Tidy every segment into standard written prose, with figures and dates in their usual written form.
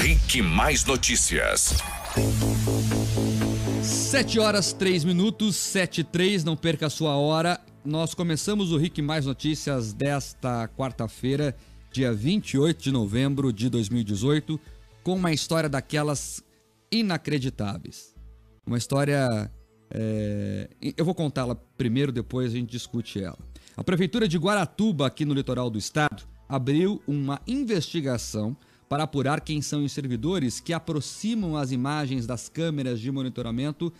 RIC Mais Notícias. 7h03, 7h03, não perca a sua hora. Nós começamos o RIC Mais Notícias desta quarta-feira, dia 28 de novembro de 2018, com uma história daquelas inacreditáveis. Uma história... eu vou contá-la primeiro, depois a gente discute ela. A Prefeitura de Guaratuba, aqui no litoral do estado, abriu uma investigação para apurar quem são os servidores que aproximam as imagens das câmeras de monitoramento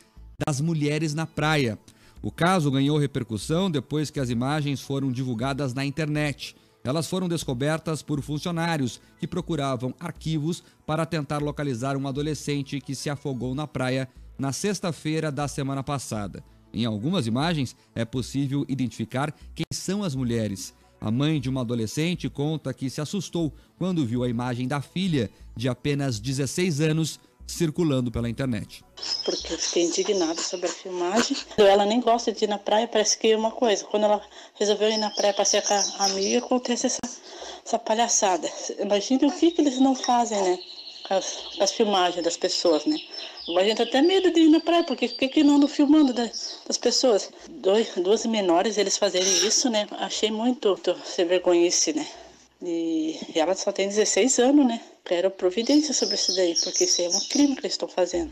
das mulheres na praia. O caso ganhou repercussão depois que as imagens foram divulgadas na internet. Elas foram descobertas por funcionários que procuravam arquivos para tentar localizar um adolescente que se afogou na praia na sexta-feira da semana passada. Em algumas imagens, é possível identificar quem são as mulheres. A mãe de uma adolescente conta que se assustou quando viu a imagem da filha, de apenas 16 anos, circulando pela internet. Porque eu fiquei indignada sobre a filmagem. Ela nem gosta de ir na praia, parece que é uma coisa. Quando ela resolveu ir na praia passear com a amiga, acontece essa palhaçada. Imagina o que eles não fazem, né? Com as filmagens das pessoas, né? A gente tem até medo de ir na praia, porque por que não andam filmando das pessoas? Duas menores, eles fazerem isso, né? Achei muito sem vergonhice, né? E ela só tem 16 anos, né? Quero providência sobre isso daí, porque isso aí é um crime que eles estão fazendo.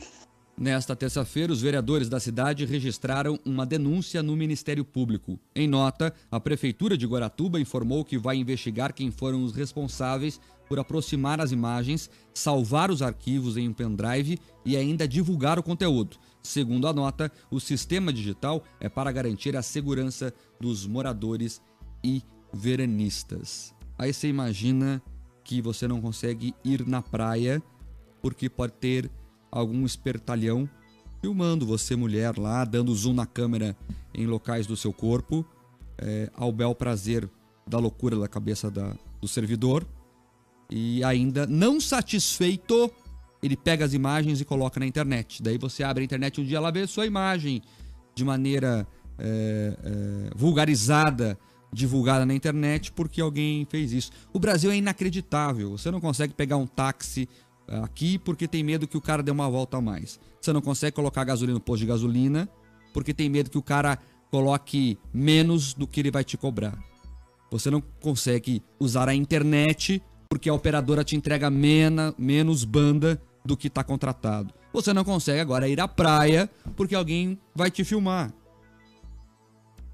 Nesta terça-feira, os vereadores da cidade registraram uma denúncia no Ministério Público. Em nota, a Prefeitura de Guaratuba informou que vai investigar quem foram os responsáveis por aproximar as imagens, salvar os arquivos em um pendrive e ainda divulgar o conteúdo. Segundo a nota, o sistema digital é para garantir a segurança dos moradores e veranistas. Aí você imagina que você não consegue ir na praia porque pode ter algum espertalhão filmando você, mulher, lá, dando zoom na câmera em locais do seu corpo, ao bel prazer da loucura da cabeça do servidor. E ainda, não satisfeito, ele pega as imagens e coloca na internet. Daí você abre a internet um dia, ela vê sua imagem de maneira vulgarizada, divulgada na internet porque alguém fez isso. O Brasil é inacreditável. Você não consegue pegar um táxi aqui porque tem medo que o cara dê uma volta a mais. Você não consegue colocar gasolina no posto de gasolina porque tem medo que o cara coloque menos do que ele vai te cobrar. Você não consegue usar a internet porque a operadora te entrega menos banda do que está contratado. Você não consegue agora ir à praia porque alguém vai te filmar.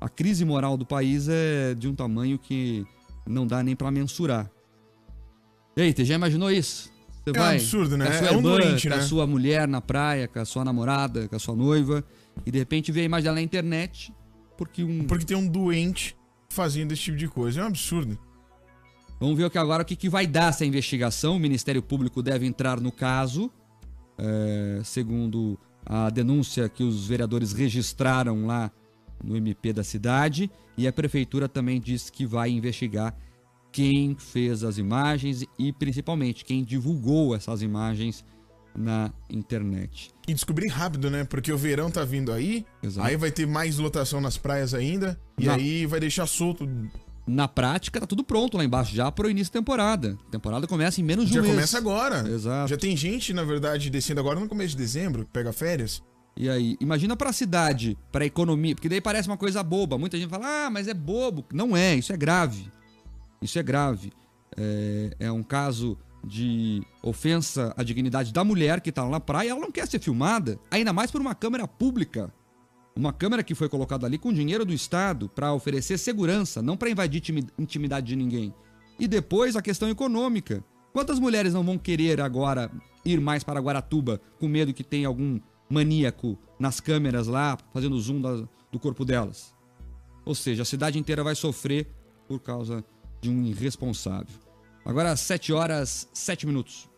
A crise moral do país é de um tamanho que não dá nem para mensurar. Eita, já imaginou isso? Você vai absurdo, né? Com a sua irmã, doente, com né? a sua mulher na praia, com a sua namorada, com a sua noiva, e de repente vê a imagem dela na internet porque tem um doente fazendo esse tipo de coisa. É um absurdo. Vamos ver agora o que vai dar essa investigação. O Ministério Público deve entrar no caso, segundo a denúncia que os vereadores registraram lá no MP da cidade, e a Prefeitura também disse que vai investigar quem fez as imagens e principalmente quem divulgou essas imagens na internet. E descobrir rápido, né? Porque o verão tá vindo aí, Exato. Aí vai ter mais lotação nas praias ainda, e aí vai deixar solto. Na prática, tá tudo pronto lá embaixo já pro início da temporada. A temporada começa em menos de um mês. Já começa agora. Exato. Já tem gente, na verdade, descendo agora no começo de dezembro, que pega férias. E aí, imagina pra cidade, pra economia, porque daí parece uma coisa boba. Muita gente fala, mas é bobo. Não é, isso é grave. Isso é grave. É um caso de ofensa à dignidade da mulher que tá lá na praia, ela não quer ser filmada, ainda mais por uma câmera pública. Uma câmera que foi colocada ali com dinheiro do Estado para oferecer segurança, não para invadir intimidade de ninguém. E depois a questão econômica. Quantas mulheres não vão querer agora ir mais para Guaratuba com medo que tenha algum maníaco nas câmeras lá, fazendo zoom do corpo delas? Ou seja, a cidade inteira vai sofrer por causa de um irresponsável. Agora 7h07.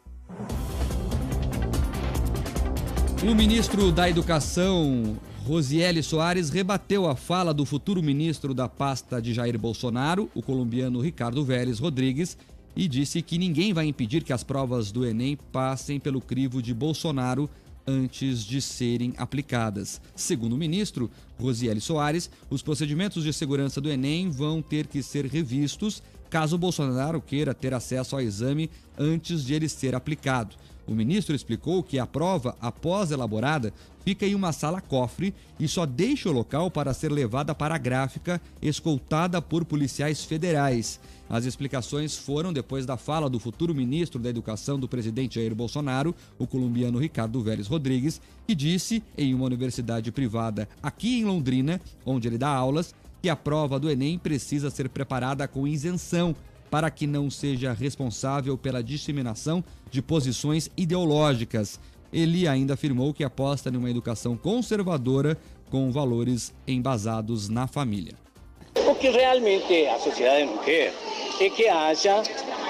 O ministro da Educação, Rosieli Soares, rebateu a fala do futuro ministro da pasta de Jair Bolsonaro, o colombiano Ricardo Vélez Rodrigues, e disse que ninguém vai impedir que as provas do Enem passem pelo crivo de Bolsonaro antes de serem aplicadas. Segundo o ministro, Rosieli Soares, os procedimentos de segurança do Enem vão ter que ser revistos caso o Bolsonaro queira ter acesso ao exame antes de ele ser aplicado. O ministro explicou que a prova, após elaborada, fica em uma sala-cofre e só deixa o local para ser levada para a gráfica, escoltada por policiais federais. As explicações foram depois da fala do futuro ministro da Educação do presidente Jair Bolsonaro, o colombiano Ricardo Vélez Rodrigues, que disse em uma universidade privada aqui em Londrina, onde ele dá aulas, que a prova do Enem precisa ser preparada com isenção para que não seja responsável pela disseminação de posições ideológicas. Ele ainda afirmou que aposta numa educação conservadora com valores embasados na família. O que realmente a sociedade não quer é que haja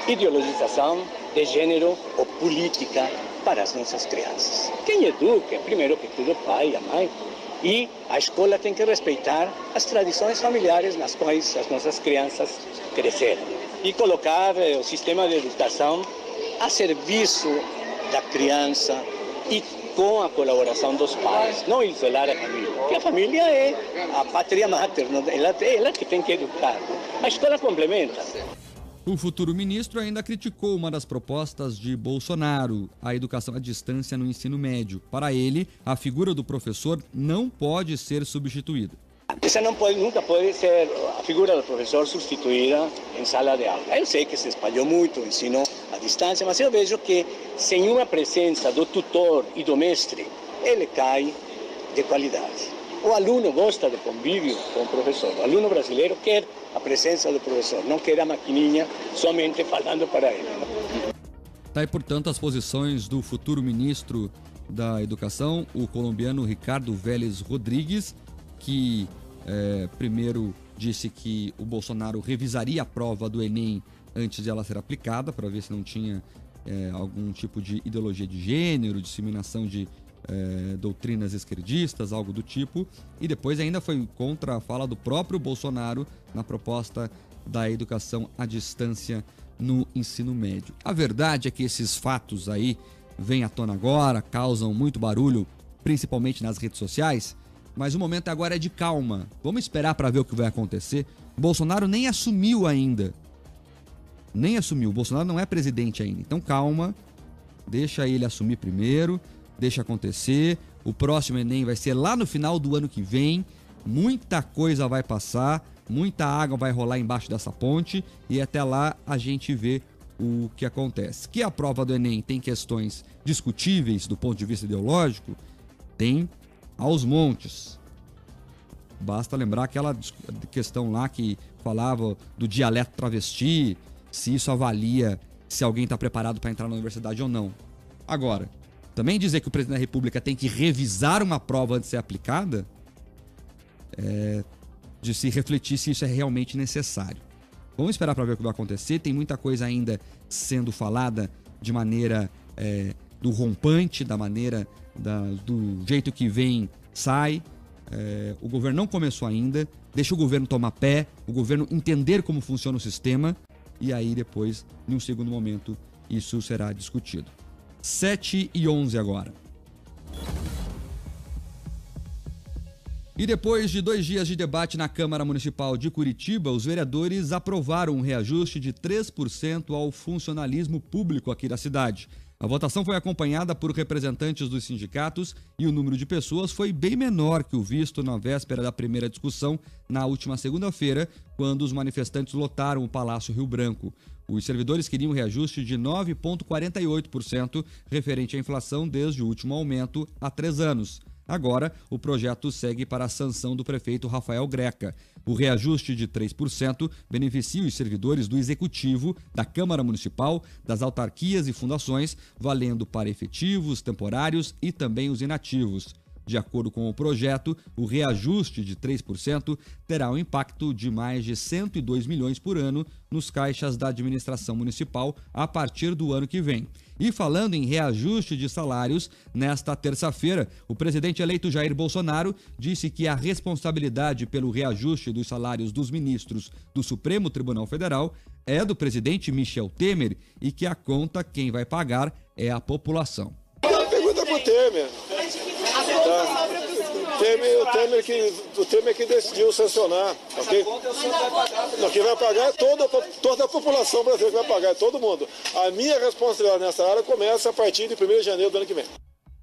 ideologização de gênero ou política para as nossas crianças. Quem educa, primeiro que tudo, o pai e a mãe. E a escola tem que respeitar as tradições familiares nas quais as nossas crianças cresceram. E colocar o sistema de educação a serviço da criança e com a colaboração dos pais, não isolar a família, porque a família é a pátria mater, ela que tem que educar. A escola complementa. O futuro ministro ainda criticou uma das propostas de Bolsonaro, a educação à distância no ensino médio. Para ele, a figura do professor não pode ser substituída. Essa nunca pode ser a figura do professor substituída em sala de aula. Eu sei que se espalhou muito o ensino à distância, mas eu vejo que sem uma presença do tutor e do mestre, ele cai de qualidade. O aluno gosta de convívio com o professor. O aluno brasileiro quer a presença do professor, não quer a maquininha somente falando para ele. Tá aí, portanto, as posições do futuro ministro da Educação, o colombiano Ricardo Vélez Rodrigues, que primeiro disse que o Bolsonaro revisaria a prova do Enem antes de ela ser aplicada, para ver se não tinha algum tipo de ideologia de gênero, disseminação de doutrinas esquerdistas, algo do tipo, e depois ainda foi contra a fala do próprio Bolsonaro na proposta da educação à distância no ensino médio. A verdade é que esses fatos aí vêm à tona agora, causam muito barulho, principalmente nas redes sociais, mas o momento agora é de calma. Vamos esperar para ver o que vai acontecer. O Bolsonaro nem assumiu ainda. Nem assumiu. O Bolsonaro não é presidente ainda. Então calma, deixa ele assumir primeiro, deixa acontecer. O próximo Enem vai ser lá no final do ano que vem. Muita coisa vai passar, muita água vai rolar embaixo dessa ponte e até lá a gente vê o que acontece. Que a prova do Enem tem questões discutíveis do ponto de vista ideológico, tem aos montes. Basta lembrar aquela questão lá que falava do dialeto travesti, se isso avalia se alguém está preparado para entrar na universidade ou não. Agora, também dizer que o presidente da República tem que revisar uma prova antes de ser aplicada de se refletir se isso é realmente necessário. Vamos esperar para ver o que vai acontecer. Tem muita coisa ainda sendo falada de maneira do rompante, da maneira do jeito que vem, sai. O governo não começou ainda. Deixa o governo tomar pé, o governo entender como funciona o sistema e aí depois, em um segundo momento, isso será discutido. 7h11 agora. E depois de 2 dias de debate na Câmara Municipal de Curitiba, os vereadores aprovaram um reajuste de 3% ao funcionalismo público aqui da cidade. A votação foi acompanhada por representantes dos sindicatos e o número de pessoas foi bem menor que o visto na véspera da primeira discussão, na última segunda-feira, quando os manifestantes lotaram o Palácio Rio Branco. Os servidores queriam um reajuste de 9,48%, referente à inflação desde o último aumento há 3 anos. Agora, o projeto segue para a sanção do prefeito Rafael Greca. O reajuste de 3% beneficia os servidores do Executivo, da Câmara Municipal, das autarquias e fundações, valendo para efetivos, temporários e também os inativos. De acordo com o projeto, o reajuste de 3% terá um impacto de mais de 102 milhões por ano nos caixas da administração municipal a partir do ano que vem. E falando em reajuste de salários, nesta terça-feira, o presidente eleito Jair Bolsonaro disse que a responsabilidade pelo reajuste dos salários dos ministros do Supremo Tribunal Federal é do presidente Michel Temer e que a conta quem vai pagar é a população. Pergunta pro Temer. O Temer que decidiu sancionar, ok? Não, quem vai pagar é toda a população brasileira que vai pagar, é todo mundo. A minha responsabilidade nessa área começa a partir de 1º de janeiro do ano que vem.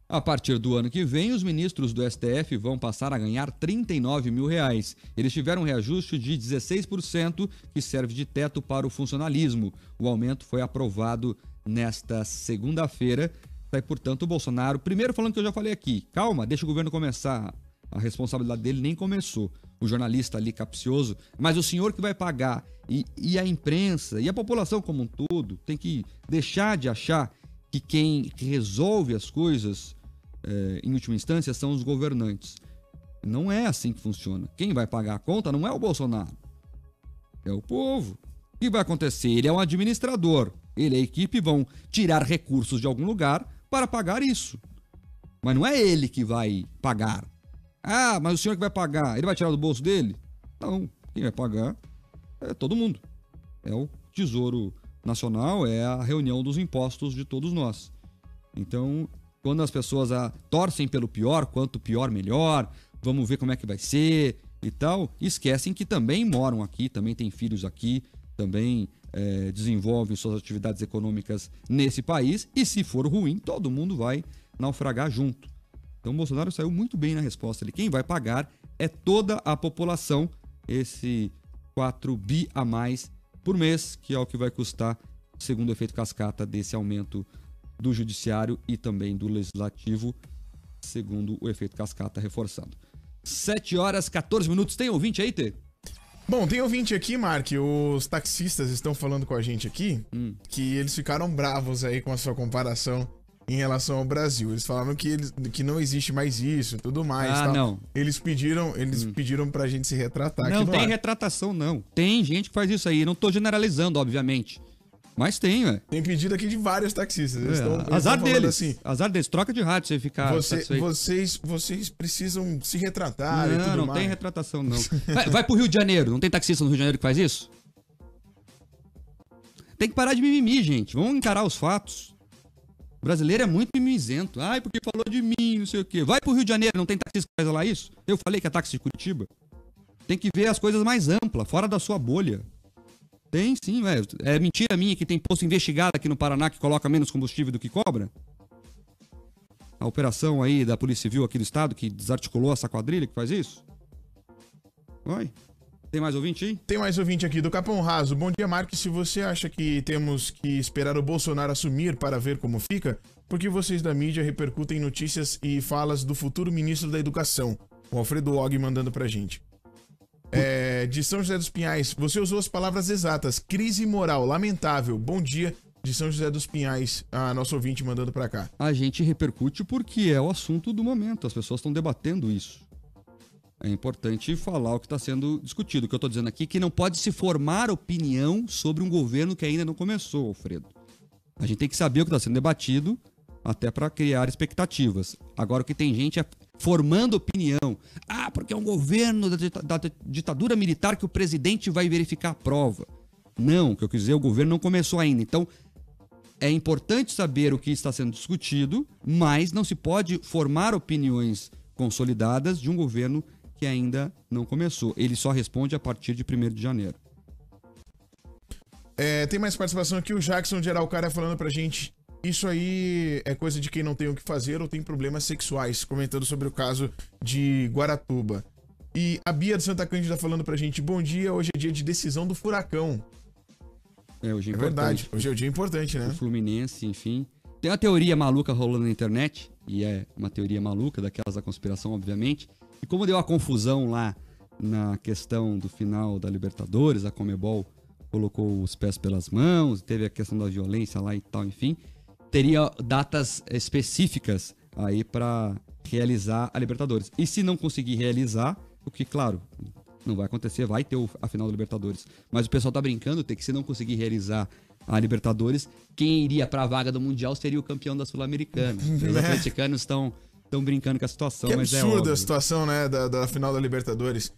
A partir do ano que vem, os ministros do STF vão passar a ganhar R$39 mil. Eles tiveram um reajuste de 16%, que serve de teto para o funcionalismo. O aumento foi aprovado nesta segunda-feira. Tá, e, portanto, o Bolsonaro, primeiro falando que eu já falei aqui, calma, deixa o governo começar. A responsabilidade dele nem começou. O jornalista ali capcioso, mas o senhor que vai pagar e a imprensa e a população como um todo tem que deixar de achar que quem resolve as coisas em última instância são os governantes. Não é assim que funciona. Quem vai pagar a conta não é o Bolsonaro, é o povo. O que vai acontecer? Ele é um administrador, ele e a equipe vão tirar recursos de algum lugar para pagar isso, mas não é ele que vai pagar. Ah, mas o senhor que vai pagar, ele vai tirar do bolso dele? Não, quem vai pagar é todo mundo. É o Tesouro Nacional, é a reunião dos impostos de todos nós. Então, quando as pessoas torcem pelo pior, quanto pior melhor, vamos ver como é que vai ser e tal, esquecem que também moram aqui, também têm filhos aqui, também desenvolvem suas atividades econômicas nesse país, e se for ruim, todo mundo vai naufragar junto. Então o Bolsonaro saiu muito bem na resposta ali. Quem vai pagar é toda a população, esse 4 bi a mais por mês, que é o que vai custar, segundo o efeito cascata desse aumento do judiciário e também do legislativo, segundo o efeito cascata reforçado. 7h14. Tem ouvinte aí, Tê? Bom, tem ouvinte aqui, Mark. Os taxistas estão falando com a gente aqui que eles ficaram bravos aí com a sua comparação em relação ao Brasil. Eles falaram que não existe mais isso e tudo mais. Ah, tal. não. Eles pediram pra gente se retratar Não aqui no tem ar. retratação, não. Tem gente que faz isso aí. Não tô generalizando, obviamente. Mas tem, ué. Tem pedido aqui de vários taxistas. Eles Azar estão deles. assim, Azar deles. Troca de rádio você ficar vocês precisam se retratar e tudo mais. Não tem retratação, não. Vai pro Rio de Janeiro. Não tem taxista no Rio de Janeiro que faz isso? Tem que parar de mimimi, gente. Vamos encarar os fatos. O brasileiro é muito mimizento. Ai, porque falou de mim, não sei o quê. Vai pro Rio de Janeiro, não tem taxista que faz lá isso? Eu falei que é táxi de Curitiba. Tem que ver as coisas mais amplas, fora da sua bolha. Tem sim, velho. É mentira minha que tem posto investigado aqui no Paraná que coloca menos combustível do que cobra? A operação aí da Polícia Civil aqui do estado que desarticulou essa quadrilha que faz isso? Oi? Tem mais ouvinte aí? Tem mais ouvinte aqui do Capão Raso. Bom dia, Marcos. Se você acha que temos que esperar o Bolsonaro assumir para ver como fica, por que vocês da mídia repercutem notícias e falas do futuro ministro da Educação? O Alfredo Og mandando pra gente. De São José dos Pinhais, você usou as palavras exatas. Crise moral, lamentável. Bom dia, de São José dos Pinhais, a nosso ouvinte mandando pra cá. A gente repercute porque é o assunto do momento. As pessoas estão debatendo isso. É importante falar o que está sendo discutido. O que eu estou dizendo aqui é que não pode se formar opinião sobre um governo que ainda não começou, Alfredo. A gente tem que saber o que está sendo debatido até para criar expectativas. Agora, o que tem gente é formando opinião. Ah, porque é um governo da ditadura militar que o presidente vai verificar a prova. Não, o que eu quis dizer, o governo não começou ainda. Então, é importante saber o que está sendo discutido, mas não se pode formar opiniões consolidadas de um governo que ainda não começou. Ele só responde a partir de 1º de janeiro. Tem mais participação aqui, o Jackson de Araucária falando pra gente. Isso aí é coisa de quem não tem o que fazer ou tem problemas sexuais, comentando sobre o caso de Guaratuba. E a Bia de Santa Cândida falando pra gente, bom dia, hoje é dia de decisão do Furacão. Hoje é importante. Verdade, hoje é um dia importante, né? O Fluminense, enfim. Tem uma teoria maluca rolando na internet, e é uma teoria maluca, daquelas da conspiração, obviamente. E como deu a confusão lá na questão do final da Libertadores, a Conmebol colocou os pés pelas mãos, teve a questão da violência lá e tal, enfim, teria datas específicas aí para realizar a Libertadores. E se não conseguir realizar, o que, claro, não vai acontecer, vai ter a final da Libertadores. Mas o pessoal tá brincando, que se não conseguir realizar a Libertadores, quem iria para a vaga do Mundial seria o campeão da Sul-Americana. Os atleticanos estão brincando com a situação, que mas absurda é óbvio. A situação, né, da final da Libertadores.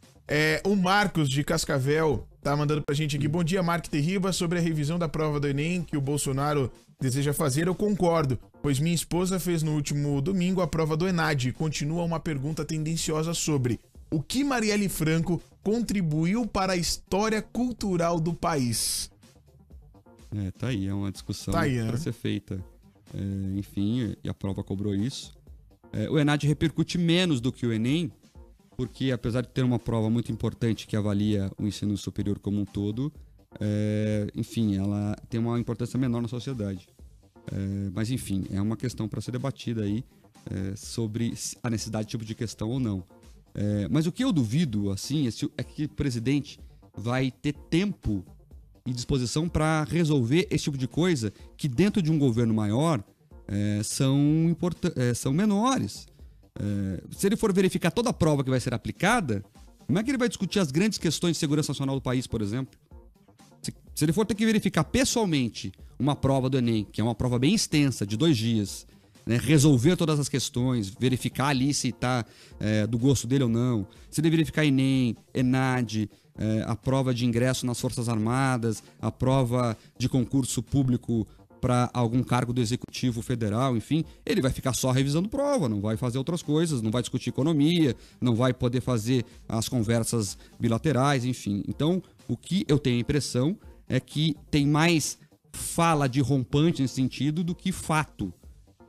O Marcos de Cascavel tá mandando pra gente aqui. Bom dia, Mark Terriba. Sobre a revisão da prova do Enem que o Bolsonaro deseja fazer, eu concordo, pois minha esposa fez no último domingo a prova do ENAD. Continua uma pergunta tendenciosa sobre o que Marielle Franco contribuiu para a história cultural do país. Tá aí, é uma discussão né? para ser feita. Enfim, e a prova cobrou isso. O ENAD repercute menos do que o Enem, porque apesar de ter uma prova muito importante que avalia o ensino superior como um todo, enfim, ela tem uma importância menor na sociedade. Mas enfim, é uma questão para ser debatida aí sobre a necessidade de tipo de questão ou não. Mas o que eu duvido, assim, é que o presidente vai ter tempo e disposição para resolver esse tipo de coisa que dentro de um governo maior são menores. Se ele for verificar toda a prova que vai ser aplicada, como é que ele vai discutir as grandes questões de segurança nacional do país, por exemplo? Se ele for ter que verificar pessoalmente uma prova do Enem, que é uma prova bem extensa, de 2 dias, né, resolver todas as questões, verificar ali se está do gosto dele ou não, se ele verificar Enem, ENAD, a prova de ingresso nas Forças Armadas, a prova de concurso público para algum cargo do Executivo Federal, enfim, ele vai ficar só revisando prova, não vai fazer outras coisas, não vai discutir economia, não vai poder fazer as conversas bilaterais, enfim. Então, o que eu tenho a impressão é que tem mais fala de rompante nesse sentido do que fato.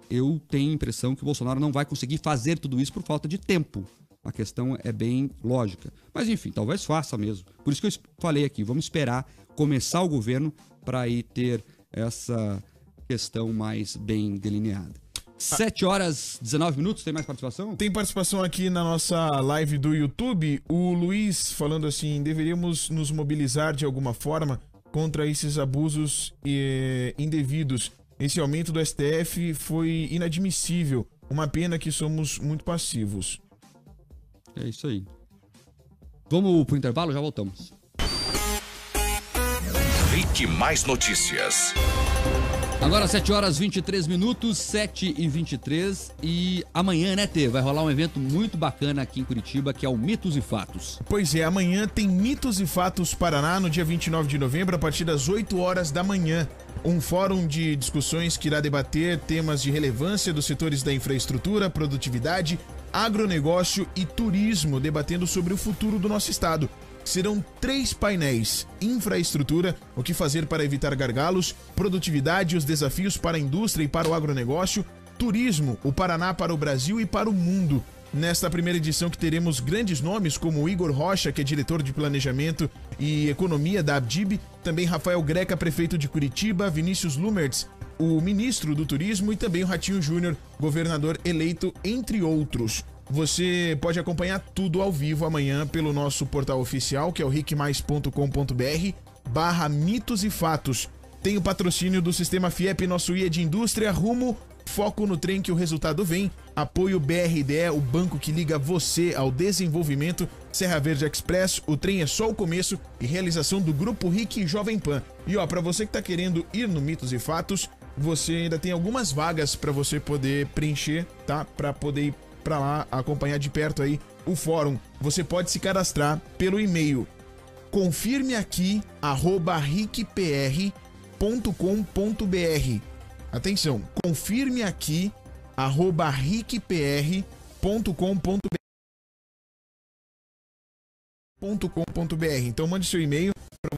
Eu tenho a impressão que o Bolsonaro não vai conseguir fazer tudo isso por falta de tempo. A questão é bem lógica. Mas, enfim, talvez faça mesmo. Por isso que eu falei aqui, vamos esperar começar o governo para aí ter essa questão mais bem delineada. 7h19, tem mais participação? Tem participação aqui na nossa live do YouTube. O Luiz falando assim, deveríamos nos mobilizar de alguma forma contra esses abusos indevidos. Esse aumento do STF foi inadmissível. Uma pena que somos muito passivos. É isso aí. Vamos pro intervalo, já voltamos. Rick Mais Notícias. Agora 7h23, 7h23. E amanhã, né, Tê? Vai rolar um evento muito bacana aqui em Curitiba, que é o Mitos e Fatos. Pois é, amanhã tem Mitos e Fatos Paraná, no dia 29 de novembro, a partir das 8 horas da manhã. Um fórum de discussões que irá debater temas de relevância dos setores da infraestrutura, produtividade, agronegócio e turismo, debatendo sobre o futuro do nosso estado. Serão 3 painéis: infraestrutura, o que fazer para evitar gargalos; produtividade, os desafios para a indústria e para o agronegócio; turismo, o Paraná para o Brasil e para o mundo. Nesta primeira edição, que teremos grandes nomes como Igor Rocha, que é diretor de planejamento e economia da Abdib, também Rafael Greca, prefeito de Curitiba, Vinícius Lumertz, o ministro do turismo, e também o Ratinho Júnior, governador eleito, entre outros. Você pode acompanhar tudo ao vivo amanhã pelo nosso portal oficial, que é o rickmais.com.br/mitos e fatos. Tem o patrocínio do Sistema FIEP, nosso IA de indústria, rumo, foco no trem que o resultado vem, apoio BRDE, o banco que liga você ao desenvolvimento, Serra Verde Express, o trem é só o começo, e realização do Grupo Rick e Jovem Pan. E ó, pra você que tá querendo ir no Mitos e Fatos, você ainda tem algumas vagas pra você poder preencher, tá? Pra poder ir pra lá acompanhar de perto aí o fórum. Você pode se cadastrar pelo e-mail confirmeaqui@rickpr.com.br. Atenção, confirme aqui @rickpr.com.br. Então mande seu e-mail para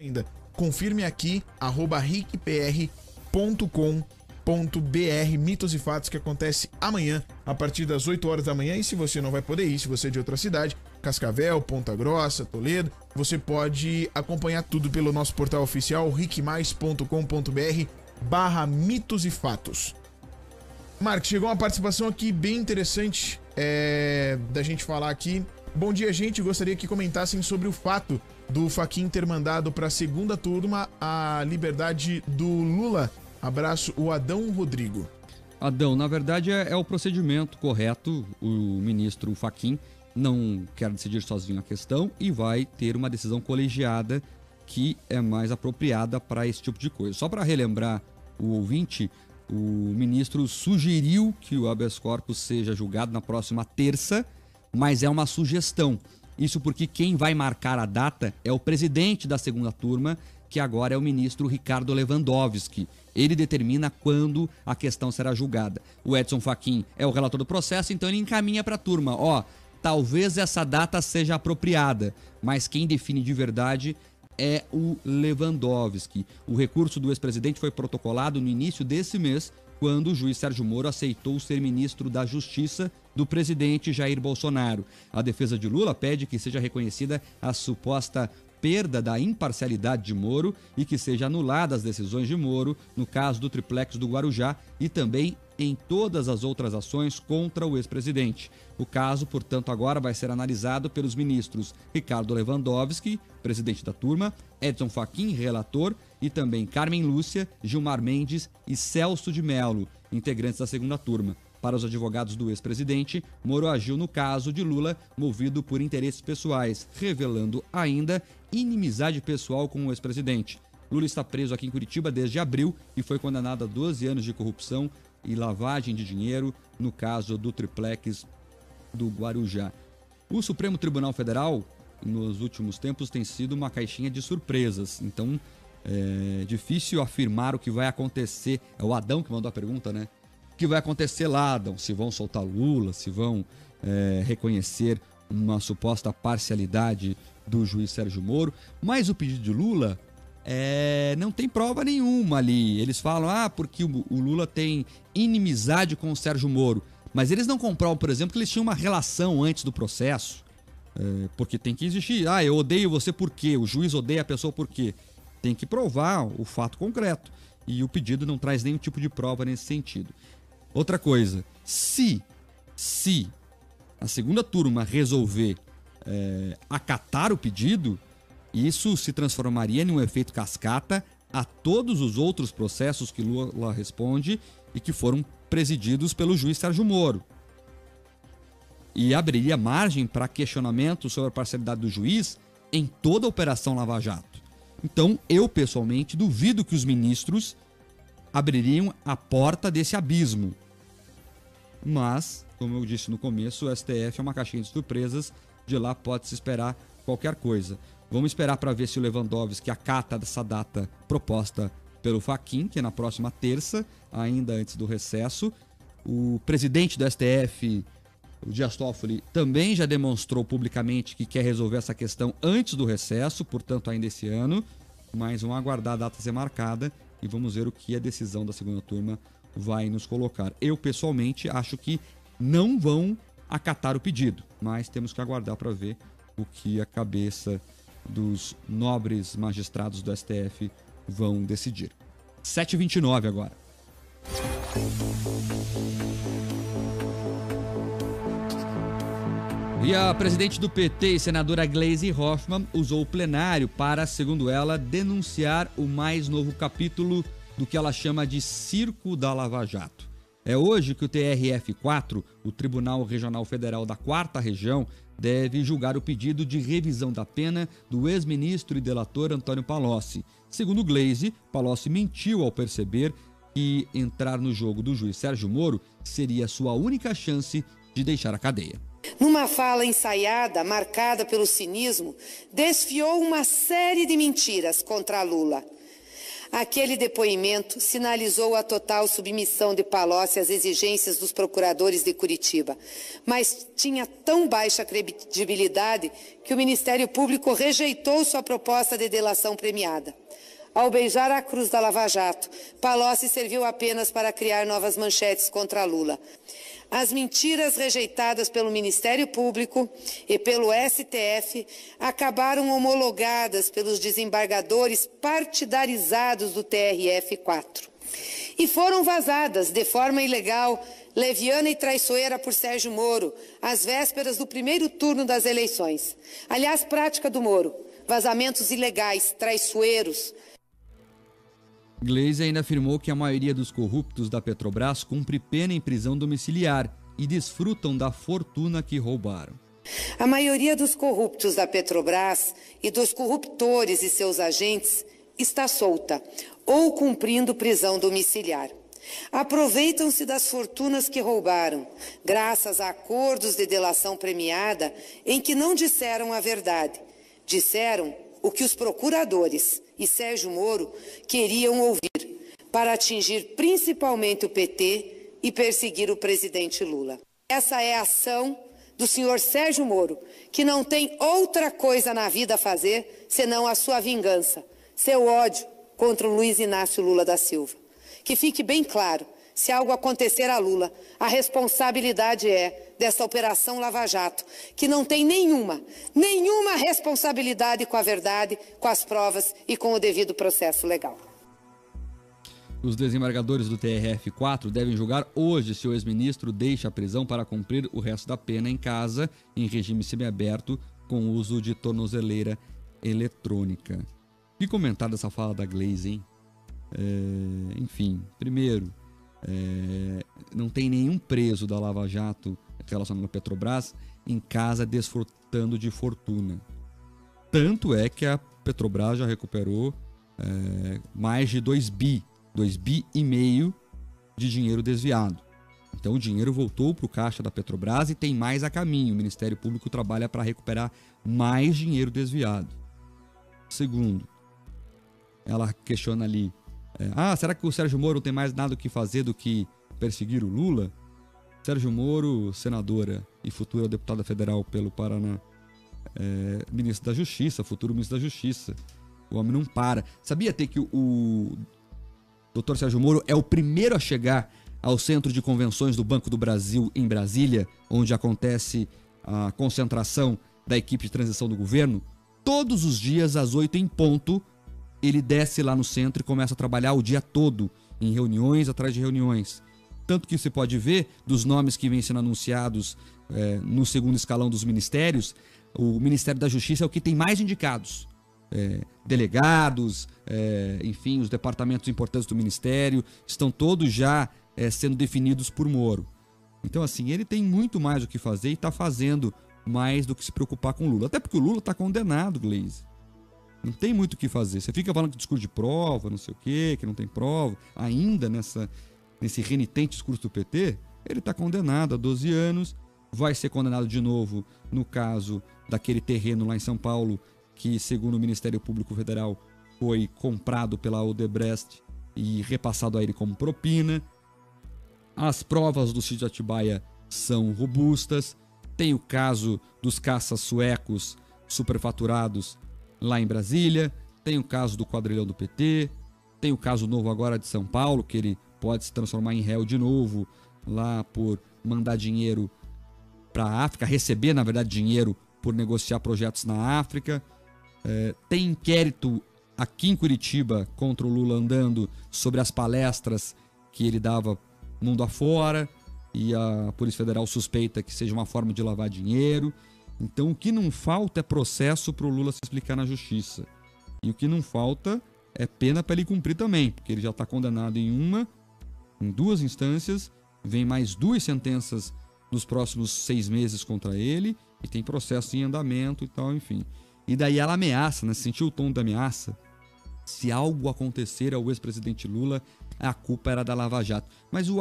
ainda. Confirme aqui @rickpr.com.br. Mitos e Fatos, que acontece amanhã a partir das 8 horas da manhã. E se você não vai poder ir, se você é de outra cidade, Cascavel, Ponta Grossa, Toledo, você pode acompanhar tudo pelo nosso portal oficial rickmais.com.br/mitos e fatos. Marcos, chegou uma participação aqui bem interessante da gente falar aqui. Bom dia, gente. Gostaria que comentassem sobre o fato do Fachin ter mandado para a segunda turma a liberdade do Lula. Abraço, o Adão Rodrigo. Adão, na verdade é o procedimento correto. O ministro Fachin não quer decidir sozinho a questão e vai ter uma decisão colegiada que é mais apropriada para esse tipo de coisa. Só para relembrar o ouvinte, o ministro sugeriu que o habeas corpus seja julgado na próxima terça, mas é uma sugestão. Isso porque quem vai marcar a data é o presidente da segunda turma, que agora é o ministro Ricardo Lewandowski. Ele determina quando a questão será julgada. O Edson Fachin é o relator do processo, então ele encaminha para a turma. Talvez essa data seja apropriada, mas quem define de verdade é o Lewandowski. O recurso do ex-presidente foi protocolado no início desse mês, quando o juiz Sérgio Moro aceitou ser ministro da Justiça do presidente Jair Bolsonaro. A defesa de Lula pede que seja reconhecida a suposta perda da imparcialidade de Moro e que seja anulada as decisões de Moro no caso do triplex do Guarujá e também em todas as outras ações contra o ex-presidente. O caso, portanto, agora vai ser analisado pelos ministros Ricardo Lewandowski, presidente da turma, Edson Fachin, relator, e também Carmen Lúcia, Gilmar Mendes e Celso de Mello, integrantes da segunda turma. Para os advogados do ex-presidente, Moro agiu no caso de Lula movido por interesses pessoais, revelando ainda inimizade pessoal com o ex-presidente. Lula está preso aqui em Curitiba desde abril e foi condenado a 12 anos de corrupção e lavagem de dinheiro no caso do triplex do Guarujá. O Supremo Tribunal Federal, nos últimos tempos, tem sido uma caixinha de surpresas. Então, é difícil afirmar o que vai acontecer. É o Adão que mandou a pergunta, né? O que vai acontecer lá, Adão? Se vão soltar Lula, se vão reconhecer uma suposta parcialidade do juiz Sérgio Moro. Mas o pedido de Lula não tem prova nenhuma ali. Eles falam, porque o Lula tem inimizade com o Sérgio Moro. Mas eles não comprovam, por exemplo, que eles tinham uma relação antes do processo. Porque tem que existir. Eu odeio você por quê? O juiz odeia a pessoa por quê? Tem que provar o fato concreto. E o pedido não traz nenhum tipo de prova nesse sentido. Outra coisa, se a segunda turma resolver acatar o pedido, isso se transformaria em um efeito cascata a todos os outros processos que Lula responde e que foram presididos pelo juiz Sérgio Moro. E abriria margem para questionamento sobre a parcialidade do juiz em toda a Operação Lava Jato. Então, eu pessoalmente duvido que os ministros abririam a porta desse abismo. Mas, como eu disse no começo, o STF é uma caixinha de surpresas, de lá pode-se esperar qualquer coisa. Vamos esperar para ver se o Lewandowski acata dessa data proposta pelo Fachin, que é na próxima terça, ainda antes do recesso. O presidente do STF, o Dias Toffoli, também já demonstrou publicamente que quer resolver essa questão antes do recesso, portanto ainda esse ano, mas vamos aguardar a data ser marcada e vamos ver o que a decisão da segunda turma vai nos colocar. Eu, pessoalmente, acho que não vão acatar o pedido, mas temos que aguardar para ver o que a cabeça dos nobres magistrados do STF vão decidir. 7h29 agora. E a presidente do PT e senadora Gleisi Hoffmann usou o plenário para, segundo ela, denunciar o mais novo capítulo do que ela chama de Circo da Lava Jato. É hoje que o TRF4, o Tribunal Regional Federal da 4ª Região, deve julgar o pedido de revisão da pena do ex-ministro e delator Antônio Palocci. Segundo Gleisi, Palocci mentiu ao perceber que entrar no jogo do juiz Sérgio Moro seria sua única chance de deixar a cadeia. Numa fala ensaiada, marcada pelo cinismo, desfiou uma série de mentiras contra Lula. Aquele depoimento sinalizou a total submissão de Palocci às exigências dos procuradores de Curitiba, mas tinha tão baixa credibilidade que o Ministério Público rejeitou sua proposta de delação premiada. Ao beijar a cruz da Lava Jato, Palocci serviu apenas para criar novas manchetes contra Lula. As mentiras rejeitadas pelo Ministério Público e pelo STF acabaram homologadas pelos desembargadores partidarizados do TRF4. E foram vazadas de forma ilegal, leviana e traiçoeira por Sérgio Moro, às vésperas do primeiro turno das eleições. Aliás, prática do Moro, vazamentos ilegais, traiçoeiros. Gleisi ainda afirmou que a maioria dos corruptos da Petrobras cumpre pena em prisão domiciliar e desfrutam da fortuna que roubaram. A maioria dos corruptos da Petrobras e dos corruptores e seus agentes está solta ou cumprindo prisão domiciliar. Aproveitam-se das fortunas que roubaram, graças a acordos de delação premiada em que não disseram a verdade. Disseram o que os procuradores e Sérgio Moro queriam ouvir, para atingir principalmente o PT e perseguir o presidente Lula. Essa é a ação do senhor Sérgio Moro, que não tem outra coisa na vida a fazer senão a sua vingança, seu ódio contra o Luiz Inácio Lula da Silva. Que fique bem claro, se algo acontecer a Lula, a responsabilidade é dessa Operação Lava Jato, que não tem nenhuma responsabilidade com a verdade, com as provas e com o devido processo legal. Os desembargadores do TRF-4 devem julgar hoje se o ex-ministro deixa a prisão para cumprir o resto da pena em casa, em regime semiaberto, com uso de tornozeleira eletrônica. Que comentar dessa fala da Glaze, hein? Enfim, primeiro, não tem nenhum preso da Lava Jato relacionado à Petrobras em casa desfrutando de fortuna. Tanto é que a Petrobras já recuperou mais de 2,5 bi de dinheiro desviado. Então o dinheiro voltou para o caixa da Petrobras e tem mais a caminho. O Ministério Público trabalha para recuperar mais dinheiro desviado. Segundo, ela questiona ali, será que o Sérgio Moro tem mais nada o que fazer do que perseguir o Lula? Sérgio Moro, senadora e futura deputada federal pelo Paraná, ministro da Justiça, futuro ministro da Justiça. O homem não para. Sabia até que o Dr. Sérgio Moro é o primeiro a chegar ao Centro de Convenções do Banco do Brasil em Brasília, onde acontece a concentração da equipe de transição do governo? Todos os dias, às 8 em ponto, ele desce lá no centro e começa a trabalhar o dia todo, em reuniões atrás de reuniões. Tanto que se pode ver, dos nomes que vêm sendo anunciados no segundo escalão dos ministérios, o Ministério da Justiça é o que tem mais indicados. Delegados, enfim, os departamentos importantes do Ministério, estão todos já sendo definidos por Moro. Então, assim, ele tem muito mais o que fazer e está fazendo mais do que se preocupar com o Lula. Até porque o Lula está condenado, Glaze. Não tem muito o que fazer. Você fica falando que discurso de prova, não sei o quê, que não tem prova. Ainda nesse renitente discurso do PT, ele está condenado a 12 anos. Vai ser condenado de novo no caso daquele terreno lá em São Paulo que, segundo o Ministério Público Federal, foi comprado pela Odebrecht e repassado a ele como propina. As provas do sítio de Atibaia são robustas. Tem o caso dos caças suecos superfaturados lá em Brasília. Tem o caso do quadrilhão do PT. Tem o caso novo agora de São Paulo, que ele pode se transformar em réu de novo lá por mandar dinheiro para a África, receber, na verdade, dinheiro por negociar projetos na África. Tem inquérito aqui em Curitiba contra o Lula andando sobre as palestras que ele dava mundo afora, e a Polícia Federal suspeita que seja uma forma de lavar dinheiro. Então o que não falta é processo para o Lula se explicar na justiça. E o que não falta é pena para ele cumprir também, porque ele já está condenado em 2 instâncias, vem mais 2 sentenças nos próximos 6 meses contra ele, e tem processo em andamento e tal, enfim. E daí ela ameaça, né? Sentiu o tom da ameaça? Se algo acontecer ao ex-presidente Lula, a culpa era da Lava Jato. Mas o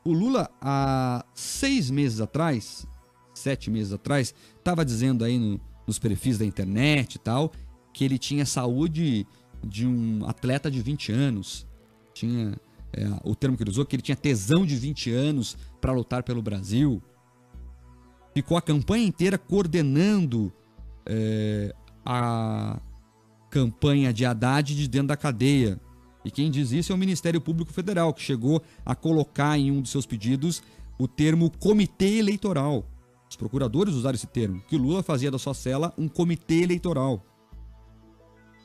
Lula, há 6 meses atrás, 7 meses atrás, estava dizendo aí nos perfis da internet e tal, que ele tinha saúde de um atleta de 20 anos. Tinha o termo que ele usou, que ele tinha tesão de 20 anos para lutar pelo Brasil. Ficou a campanha inteira coordenando a campanha de Haddad de dentro da cadeia. E quem diz isso é o Ministério Público Federal, que chegou a colocar em um dos seus pedidos o termo comitê eleitoral. Os procuradores usaram esse termo, que o Lula fazia da sua cela um comitê eleitoral.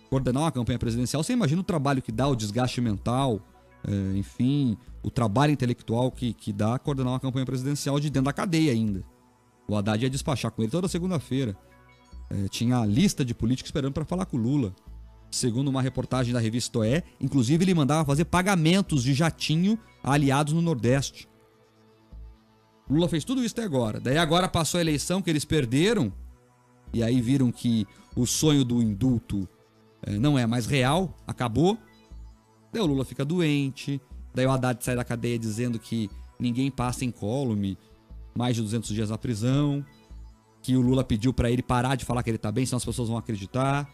Coordenar uma campanha presidencial, você imagina o trabalho que dá, o desgaste mental, enfim, o trabalho intelectual que dá coordenar uma campanha presidencial de dentro da cadeia ainda. O Haddad ia despachar com ele toda segunda-feira. Tinha a lista de políticos esperando para falar com o Lula. Segundo uma reportagem da revista Toé, inclusive ele mandava fazer pagamentos de jatinho a aliados no Nordeste. Lula fez tudo isso até agora. Daí agora passou a eleição que eles perderam, e aí viram que o sonho do indulto não é mais real, acabou. Daí o Lula fica doente, Daí o Haddad sai da cadeia dizendo que ninguém passa incólume, mais de 200 dias na prisão, que o Lula pediu para ele parar de falar que ele tá bem, senão as pessoas vão acreditar.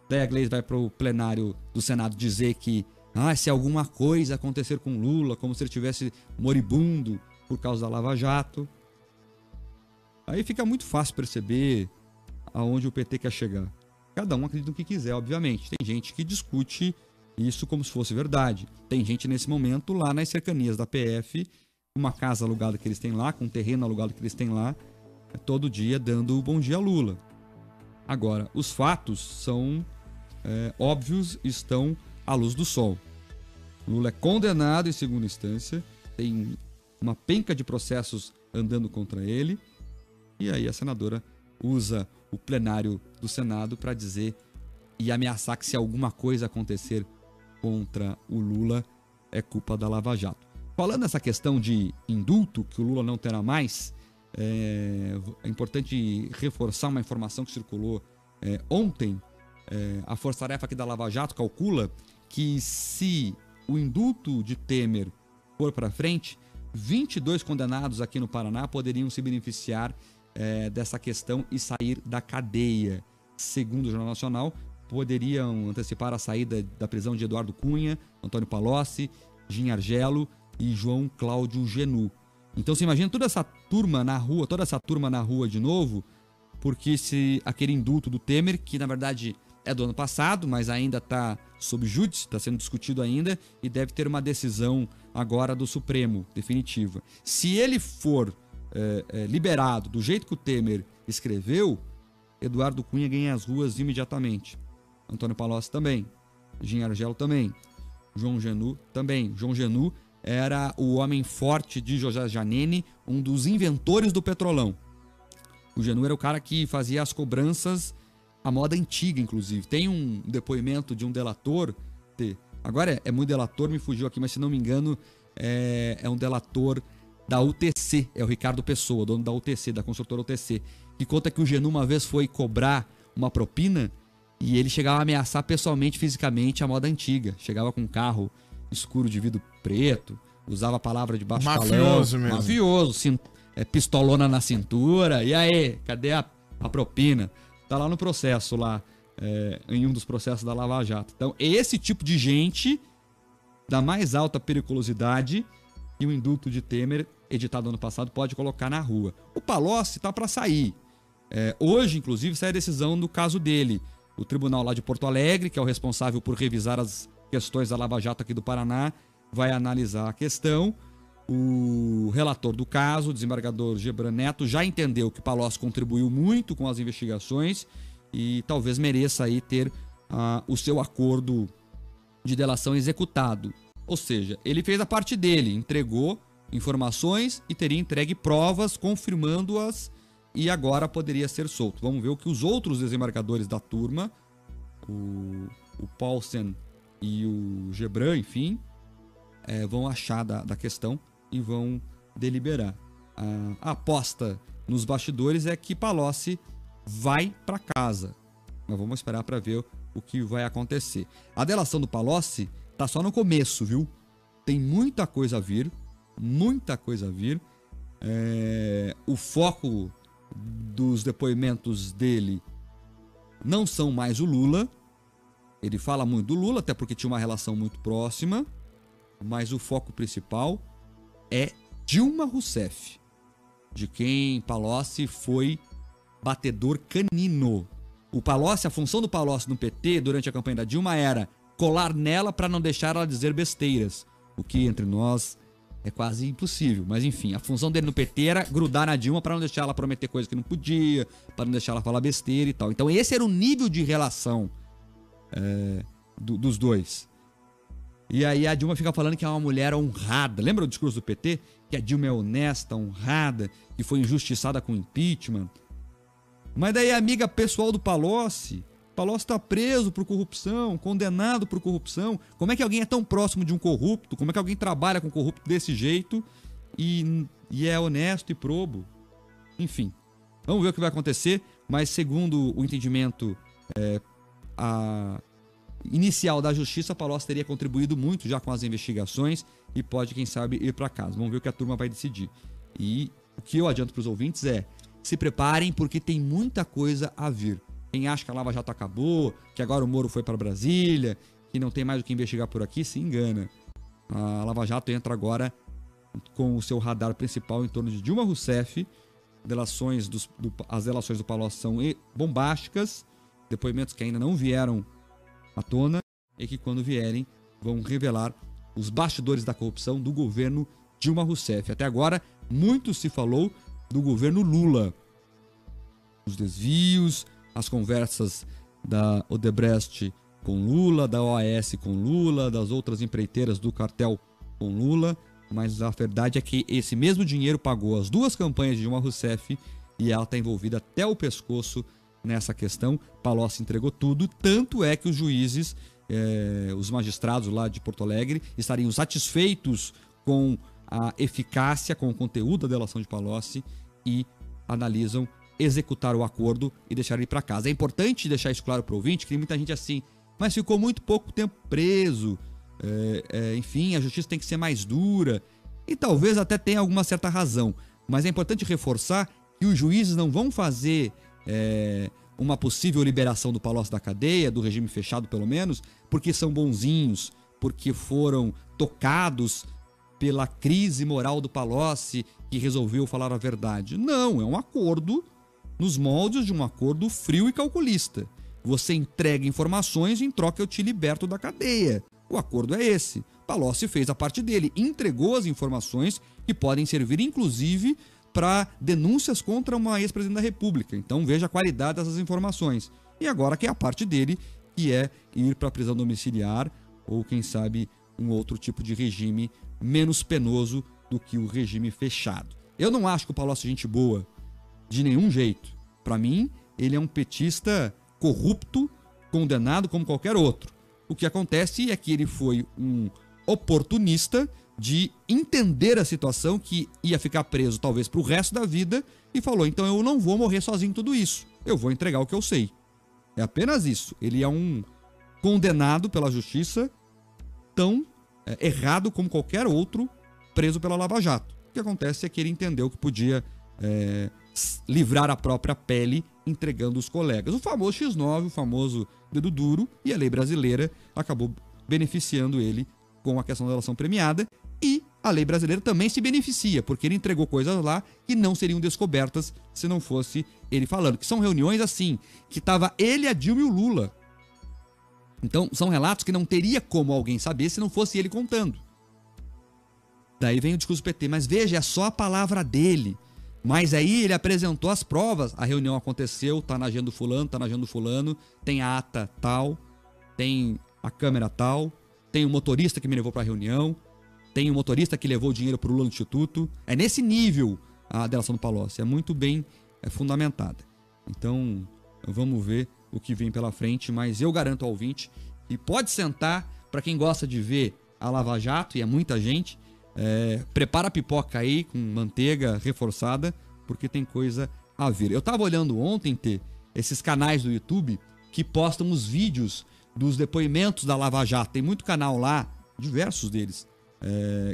Daí a Gleisi vai pro plenário do Senado dizer que se alguma coisa acontecer com o Lula, como se ele estivesse moribundo por causa da Lava Jato. Aí fica muito fácil perceber aonde o PT quer chegar. Cada um acredita no que quiser, obviamente. Tem gente que discute isso como se fosse verdade. Tem gente nesse momento lá nas cercanias da PF, uma casa alugada que eles têm lá, com um terreno alugado que eles têm lá, todo dia dando o bom dia a Lula. Agora, os fatos são óbvios, estão à luz do sol. Lula é condenado em segunda instância, tem uma penca de processos andando contra ele, e aí a senadora usa o plenário do Senado para dizer e ameaçar que se alguma coisa acontecer contra o Lula é culpa da Lava Jato. Falando nessa questão de indulto, que o Lula não terá mais, é importante reforçar uma informação que circulou ontem. A força-tarefa aqui da Lava Jato calcula que se o indulto de Temer for para frente, 22 condenados aqui no Paraná poderiam se beneficiar dessa questão e sair da cadeia. Segundo o Jornal Nacional, poderiam antecipar a saída da prisão de Eduardo Cunha, Antônio Palocci, Gin Argelo e João Cláudio Genu. Então você imagina toda essa turma na rua de novo, porque se aquele indulto do Temer, que na verdade é do ano passado, mas ainda está sob júdice, está sendo discutido ainda e deve ter uma decisão agora do Supremo, definitiva. Se ele for liberado do jeito que o Temer escreveu, Eduardo Cunha ganha as ruas imediatamente. Antônio Palocci também. Gin Argelo também. João Genu também. João Genu era o homem forte de José Janene, um dos inventores do petrolão. O Genu era o cara que fazia as cobranças à moda antiga, inclusive. Tem um depoimento de um delator, agora é muito delator, me fugiu aqui, mas se não me engano é um delator da UTC, é o Ricardo Pessoa, dono da UTC, da construtora UTC, que conta que o Genu uma vez foi cobrar uma propina e ele chegava a ameaçar pessoalmente, fisicamente, a moda antiga. Chegava com um carro escuro de vidro preto, usava a palavra de baixo mafioso calão. Mesmo. Mafioso, pistolona na cintura. E aí, cadê a propina? Tá lá no processo, em um dos processos da Lava Jato. Então, esse tipo de gente da mais alta periculosidade e o indulto de Temer, editado ano passado, pode colocar na rua. O Palocci tá para sair. Hoje, inclusive, sai a decisão do caso dele. O tribunal lá de Porto Alegre, que é o responsável por revisar as questões da Lava Jato aqui do Paraná, vai analisar a questão. O relator do caso, o desembargador Gebran Neto, já entendeu que Palocci contribuiu muito com as investigações e talvez mereça aí ter o seu acordo de delação executado. Ou seja, ele fez a parte dele, entregou informações e teria entregue provas confirmando-as e agora poderia ser solto. Vamos ver o que os outros desembargadores da turma, o Paulsen e o Gebran, enfim, vão achar da questão e vão deliberar. A aposta nos bastidores é que Palocci vai para casa. Mas vamos esperar para ver o que vai acontecer. A delação do Palocci tá só no começo, viu? Tem muita coisa a vir, muita coisa a vir. O foco dos depoimentos dele não são mais o Lula. Ele fala muito do Lula, até porque tinha uma relação muito próxima, mas o foco principal é Dilma Rousseff, de quem Palocci foi batedor canino. O Palocci, a função do Palocci no PT durante a campanha da Dilma era colar nela para não deixar ela dizer besteiras, o que entre nós é quase impossível, mas enfim, a função dele no PT era grudar na Dilma para não deixar ela prometer coisas que não podia, para não deixar ela falar besteira e tal. Então esse era o nível de relação dos dois. E aí a Dilma fica falando que é uma mulher honrada. Lembra o discurso do PT? Que a Dilma é honesta, honrada, que foi injustiçada com impeachment. Mas daí a amiga pessoal do Palocci tá preso por corrupção, condenado por corrupção. Como é que alguém é tão próximo de um corrupto? Como é que alguém trabalha com corrupto desse jeito e é honesto e probo? Enfim, vamos ver o que vai acontecer. Mas segundo o entendimento, inicial da Justiça, Palocci teria contribuído muito já com as investigações e pode, quem sabe, ir para casa. Vamos ver o que a turma vai decidir. E o que eu adianto para os ouvintes é: se preparem, porque tem muita coisa a vir. Quem acha que a Lava Jato acabou, que agora o Moro foi para Brasília, que não tem mais o que investigar por aqui, se engana. A Lava Jato entra agora com o seu radar principal em torno de Dilma Rousseff. As delações do Palocci são bombásticas, depoimentos que ainda não vieram à tona e que, quando vierem, vão revelar os bastidores da corrupção do governo Dilma Rousseff. Até agora, muito se falou do governo Lula. Os desvios, as conversas da Odebrecht com Lula, da OAS com Lula, das outras empreiteiras do cartel com Lula, mas a verdade é que esse mesmo dinheiro pagou as duas campanhas de Dilma Rousseff e ela está envolvida até o pescoço nessa questão. Palocci entregou tudo, tanto é que os juízes, os magistrados lá de Porto Alegre, estariam satisfeitos com a eficácia, com o conteúdo da delação de Palocci e analisam executar o acordo e deixar ele para casa. É importante deixar isso claro para o ouvinte, que tem muita gente assim, mas ficou muito pouco tempo preso, enfim, a justiça tem que ser mais dura, e talvez até tenha alguma certa razão, mas é importante reforçar que os juízes não vão fazer uma possível liberação do Palocci da cadeia, do regime fechado pelo menos, porque são bonzinhos, porque foram tocados pela crise moral do Palocci que resolveu falar a verdade. Não, é um acordo nos moldes de um acordo frio e calculista. Você entrega informações e em troca eu te liberto da cadeia. O acordo é esse. Palocci fez a parte dele, entregou as informações que podem servir inclusive para denúncias contra uma ex-presidente da República. Então veja a qualidade dessas informações. E agora que é a parte dele, que é ir para a prisão domiciliar ou quem sabe um outro tipo de regime menos penoso do que o regime fechado. Eu não acho que o Palocci é gente boa de nenhum jeito. Para mim, ele é um petista corrupto, condenado como qualquer outro. O que acontece é que ele foi um oportunista de entender a situação, que ia ficar preso talvez para o resto da vida, e falou: então eu não vou morrer sozinho em tudo isso, eu vou entregar o que eu sei. É apenas isso. Ele é um condenado pela justiça, tão errado como qualquer outro preso pela Lava Jato. O que acontece é que ele entendeu que podia livrar a própria pele entregando os colegas. O famoso X9, o famoso dedo duro, e a lei brasileira acabou beneficiando ele com a questão da delação premiada, e a lei brasileira também se beneficia, porque ele entregou coisas lá que não seriam descobertas se não fosse ele falando, que são reuniões assim, que estava ele, a Dilma e o Lula. Então, são relatos que não teria como alguém saber se não fosse ele contando. Daí vem o discurso do PT, mas veja, é só a palavra dele. Mas aí ele apresentou as provas, a reunião aconteceu, tá na agenda do fulano, tá na agenda do fulano, tem a ata tal, tem a câmera tal, tem o motorista que me levou para a reunião, tem o motorista que levou o dinheiro pro Lula no Instituto. É nesse nível a delação do Palocci, é muito bem fundamentada. Então, vamos ver o que vem pela frente, mas eu garanto ao ouvinte que pode sentar, para quem gosta de ver a Lava Jato, e é muita gente, prepara a pipoca aí com manteiga reforçada, porque tem coisa a vir. Eu tava olhando ontem, esses canais do YouTube que postam os vídeos dos depoimentos da Lava Jato. Tem muito canal lá, diversos deles,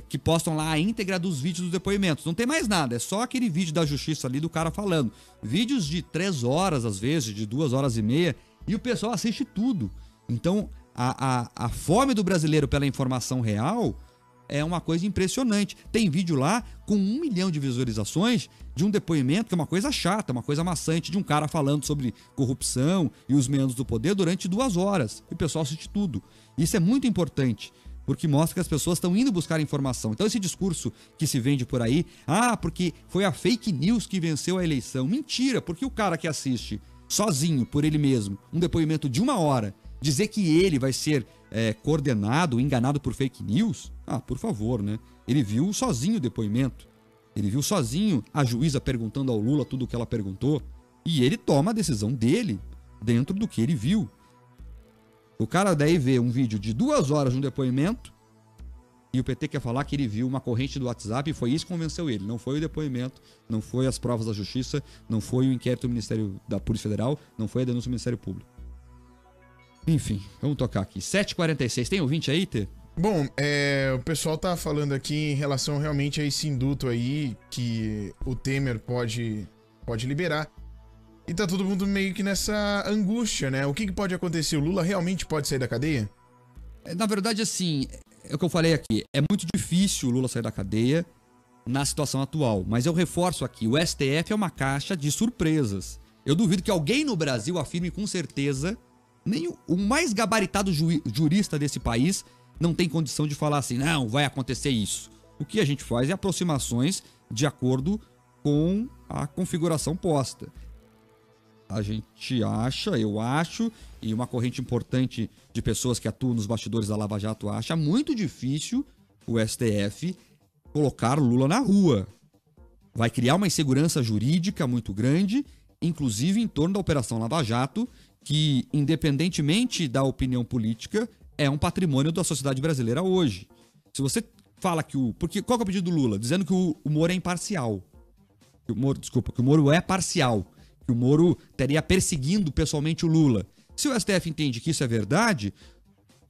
que postam lá a íntegra dos vídeos dos depoimentos. Não tem mais nada, é só aquele vídeo da justiça ali do cara falando. Vídeos de 3 horas, às vezes, de 2 horas e meia, e o pessoal assiste tudo. Então, a fome do brasileiro pela informação real é uma coisa impressionante. Tem vídeo lá com 1 milhão de visualizações de um depoimento que é uma coisa chata, uma coisa maçante, de um cara falando sobre corrupção e os meandros do poder durante 2 horas. E o pessoal assiste tudo. Isso é muito importante, porque mostra que as pessoas estão indo buscar informação. Então esse discurso que se vende por aí, porque foi a fake news que venceu a eleição. Mentira, porque o cara que assiste sozinho, por ele mesmo, um depoimento de 1 hora, dizer que ele vai ser coordenado, enganado por fake news, por favor, né? Ele viu sozinho o depoimento, ele viu sozinho a juíza perguntando ao Lula tudo o que ela perguntou, e ele toma a decisão dele, dentro do que ele viu. O cara daí vê um vídeo de 2 horas de um depoimento, e o PT quer falar que ele viu uma corrente do WhatsApp, e foi isso que convenceu ele. Não foi o depoimento, não foi as provas da justiça, não foi o inquérito do Ministério da Polícia Federal, não foi a denúncia do Ministério Público. Enfim, vamos tocar aqui. 7h46, tem ouvinte aí, Tê? Bom, o pessoal tá falando aqui em relação realmente a esse induto aí que o Temer pode liberar. E tá todo mundo meio que nessa angústia, né? O que pode acontecer? O Lula realmente pode sair da cadeia? Na verdade, assim, é o que eu falei aqui. É muito difícil o Lula sair da cadeia na situação atual. Mas eu reforço aqui, o STF é uma caixa de surpresas. Eu duvido que alguém no Brasil afirme com certeza, nem o mais gabaritado jurista desse país não tem condição de falar assim, não, vai acontecer isso. O que a gente faz é aproximações de acordo com a configuração posta. A gente acha, eu acho, e uma corrente importante de pessoas que atuam nos bastidores da Lava Jato acha muito difícil o STF colocar Lula na rua. Vai criar uma insegurança jurídica muito grande, inclusive em torno da Operação Lava Jato, que, independentemente da opinião política, é um patrimônio da sociedade brasileira hoje. Se você fala que porque qual que é o pedido do Lula? Dizendo que o Moro é imparcial. Que o Moro é parcial. Que o Moro estaria perseguindo pessoalmente o Lula. Se o STF entende que isso é verdade,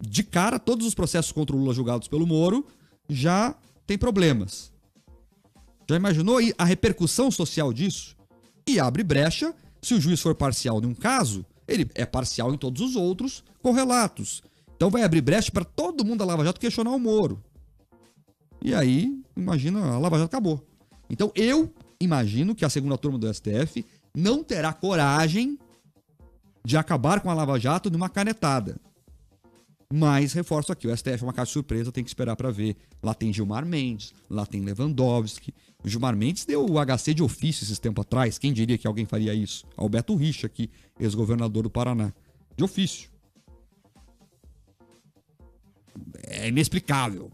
de cara, todos os processos contra o Lula julgados pelo Moro já tem problemas. Já imaginou a repercussão social disso? E abre brecha, se o juiz for parcial em um caso, ele é parcial em todos os outros correlatos. Então vai abrir brecha para todo mundo da Lava Jato questionar o Moro. E aí, imagina, a Lava Jato acabou. Então eu imagino que a segunda turma do STF não terá coragem de acabar com a Lava Jato numa canetada. Mas, reforço aqui, o STF é uma caixa de surpresa, tem que esperar para ver. Lá tem Gilmar Mendes, lá tem Lewandowski. O Gilmar Mendes deu o HC de ofício esses tempos atrás. Quem diria que alguém faria isso? Alberto Richa, aqui, ex-governador do Paraná. De ofício. É inexplicável.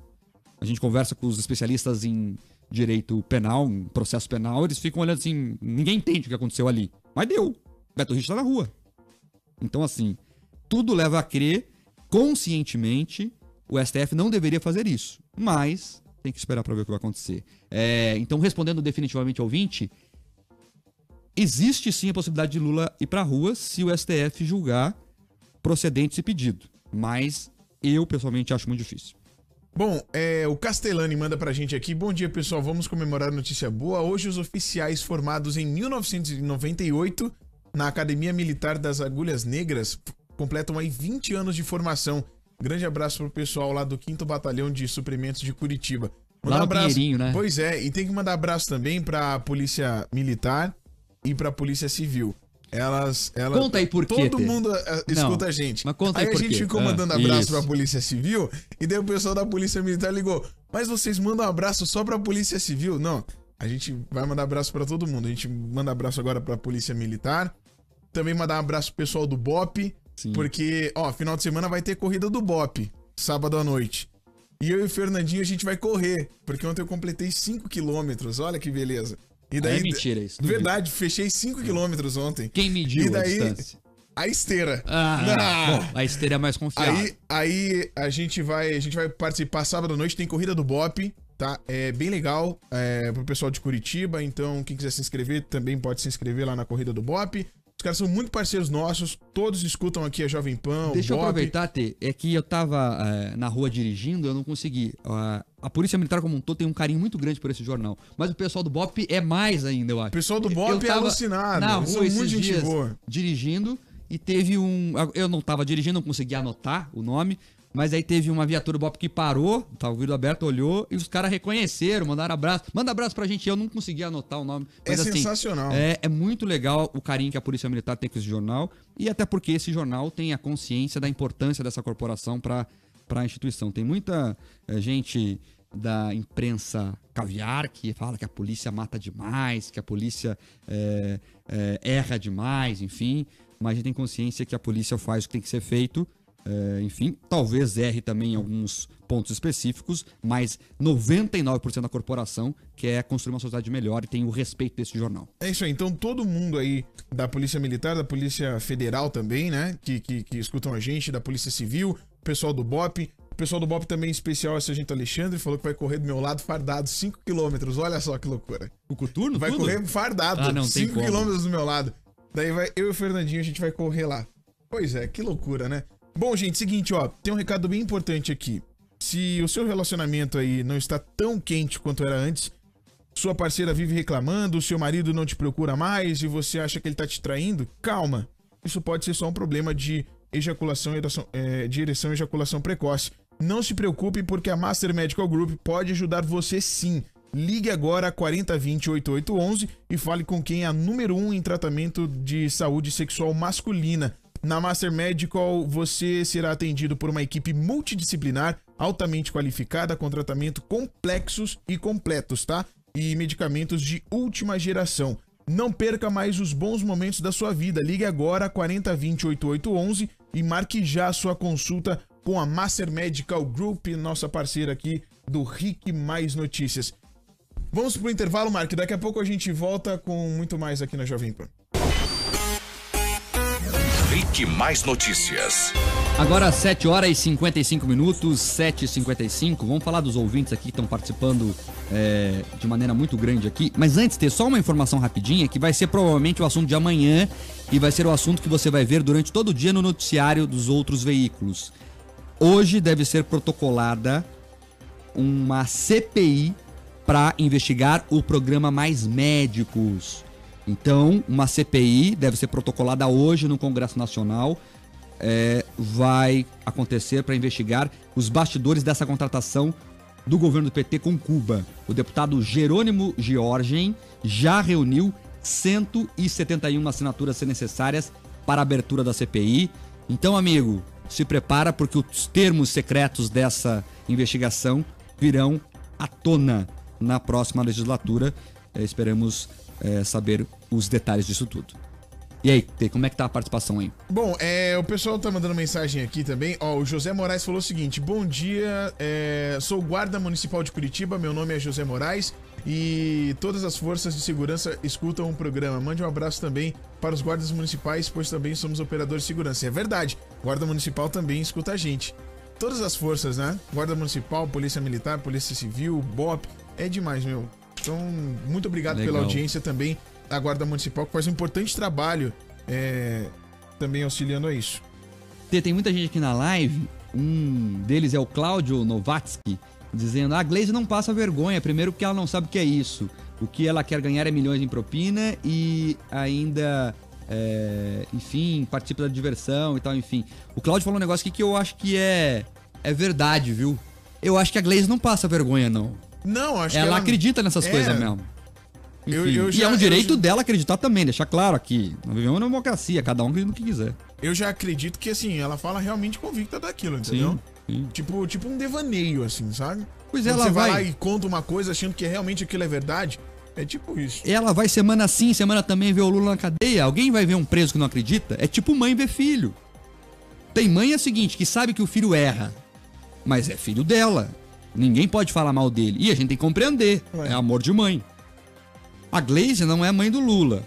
A gente conversa com os especialistas em direito penal, em processo penal, eles ficam olhando assim, ninguém entende o que aconteceu ali. Mas deu. Beto Richa tá na rua. Então, assim, tudo leva a crer, conscientemente, o STF não deveria fazer isso. Mas tem que esperar para ver o que vai acontecer. Então, respondendo definitivamente ao ouvinte, existe sim a possibilidade de Lula ir pra rua se o STF julgar procedente esse pedido. Mas eu, pessoalmente, acho muito difícil. Bom, o Castellani manda pra gente aqui. Bom dia, pessoal. Vamos comemorar a notícia boa. Hoje, os oficiais formados em 1998 na Academia Militar das Agulhas Negras completam aí 20 anos de formação. Grande abraço pro pessoal lá do 5º Batalhão de Suprimentos de Curitiba. Lá no abraço, Pinheirinho, né? Pois é, e tem que mandar abraço também pra Polícia Militar e pra Polícia Civil. Elas conta aí por quê. Todo mundo escuta a gente. Mas conta aí por quê. A gente ficou mandando abraço isso. pra Polícia Civil e daí o pessoal da Polícia Militar ligou. Mas vocês mandam um abraço só pra Polícia Civil? Não, a gente vai mandar abraço pra todo mundo. A gente manda abraço agora pra Polícia Militar. Também mandar um abraço pro pessoal do BOP. Sim. Porque, final de semana vai ter corrida do BOP, sábado à noite. E eu e o Fernandinho a gente vai correr, porque ontem eu completei 5 quilômetros, olha que beleza. E daí, é mentira isso. Verdade, fechei 5 quilômetros ontem. Quem mediu e daí, a distância? A esteira. Bom, a esteira é mais confiável. Aí a gente vai participar sábado à noite, tem corrida do BOP, tá? É bem legal, pro pessoal de Curitiba, então quem quiser se inscrever também pode se inscrever lá na corrida do BOP. Os caras são muito parceiros nossos, todos escutam aqui a Jovem Pan, Deixa o eu BOP. aproveitar, Tê, é que eu tava na rua dirigindo, eu não consegui. A Polícia Militar como um todo tem um carinho muito grande por esse jornal, mas o pessoal do BOP é mais ainda, eu acho. O pessoal do BOP é alucinado, na rua são muito gente dias, boa. Dirigindo, e teve eu não tava dirigindo, não consegui anotar o nome, mas aí teve uma viatura do BOP que parou, tava o vidro aberto, olhou, e os caras reconheceram, mandaram abraço. Manda abraço pra gente, eu não consegui anotar o nome. Mas, assim, sensacional. É muito legal o carinho que a Polícia Militar tem com esse jornal, e até porque esse jornal tem a consciência da importância dessa corporação para a instituição. Tem muita gente da imprensa caviar que fala que a polícia mata demais, que a polícia erra demais, enfim, mas a gente tem consciência que a polícia faz o que tem que ser feito. Enfim, talvez erre também em alguns pontos específicos, mas 99% da corporação quer construir uma sociedade melhor e tem o respeito desse jornal. É isso aí, então todo mundo aí da Polícia Militar, da Polícia Federal também, né, que escutam a gente, da Polícia Civil, pessoal do BOP. O pessoal do BOP também, em especial, esse agente Alexandre, falou que vai correr do meu lado fardado 5 quilômetros, olha só que loucura. O coturno? Vai tudo? correr fardado, 5 quilômetros do meu lado. Daí eu e o Fernandinho, a gente vai correr lá. Pois é, que loucura, né? Bom, gente, seguinte, ó, tem um recado bem importante aqui. Se o seu relacionamento aí não está tão quente quanto era antes, sua parceira vive reclamando, o seu marido não te procura mais e você acha que ele tá te traindo, calma. Isso pode ser só um problema de ejaculação, de ereção e ejaculação precoce. Não se preocupe, porque a Master Medical Group pode ajudar você sim. Ligue agora a 4020-8811 e fale com quem é a número 1 em tratamento de saúde sexual masculina. Na Master Medical, você será atendido por uma equipe multidisciplinar, altamente qualificada, com tratamento complexos e completos, tá? E medicamentos de última geração. Não perca mais os bons momentos da sua vida. Ligue agora a 4020-8811 e marque já a sua consulta com a Master Medical Group, nossa parceira aqui do RIC Mais Notícias. Vamos pro intervalo, Mark. Daqui a pouco a gente volta com muito mais aqui na Jovem Pan. RIC Mais Notícias. Agora 7 horas e 55 minutos, 7h55. Vamos falar dos ouvintes aqui que estão participando de maneira muito grande aqui. Mas antes, ter só uma informação rapidinha, que vai ser provavelmente o assunto de amanhã e vai ser o assunto que você vai ver durante todo o dia no noticiário dos outros veículos. Hoje deve ser protocolada uma CPI para investigar o programa Mais Médicos. Então, uma CPI deve ser protocolada hoje no Congresso Nacional. Vai acontecer para investigar os bastidores dessa contratação do governo do PT com Cuba. O deputado Jerônimo Giorgen já reuniu 171 assinaturas necessárias para a abertura da CPI. Então, amigo, se prepara, porque os termos secretos dessa investigação virão à tona na próxima legislatura. Esperamos saber os detalhes disso tudo. E aí, como é que tá a participação aí? Bom, o pessoal tá mandando mensagem aqui também. Ó, o José Moraes falou o seguinte: bom dia, sou guarda municipal de Curitiba, meu nome é José Moraes e todas as forças de segurança escutam o programa. Mande um abraço também para os guardas municipais, pois também somos operadores de segurança. É verdade, guarda municipal também escuta a gente. Todas as forças, né? Guarda municipal, polícia militar, polícia civil, BOP, é demais, meu. Então, muito obrigado pela audiência também. A Guarda Municipal, que faz um importante trabalho também auxiliando a isso. Tem muita gente aqui na live. Um deles é o Cláudio Novatsky, dizendo: a Glaze não passa vergonha, primeiro porque ela não sabe o que é isso. O que ela quer ganhar é milhões em propina e ainda, enfim, participa da diversão e tal, enfim. O Cláudio falou um negócio aqui que eu acho que é verdade, viu? Eu acho que a Glaze não passa vergonha, não. Não, acho que ela acredita nessas coisas mesmo. E é um direito dela acreditar também, deixar claro aqui. Nós vivemos uma democracia, cada um acredita no que quiser. Eu já acredito que, assim, ela fala realmente convicta daquilo, entendeu? Sim. Tipo um devaneio, assim, sabe? Pois quando ela você vai lá e conta uma coisa achando que realmente aquilo é verdade, é tipo isso. Ela vai semana sim, semana também ver o Lula na cadeia. Alguém vai ver um preso que não acredita? É tipo mãe ver filho. Tem mãe é o seguinte, que sabe que o filho erra, mas é filho dela. Ninguém pode falar mal dele. E a gente tem que compreender. É amor de mãe. A Glaze não é mãe do Lula,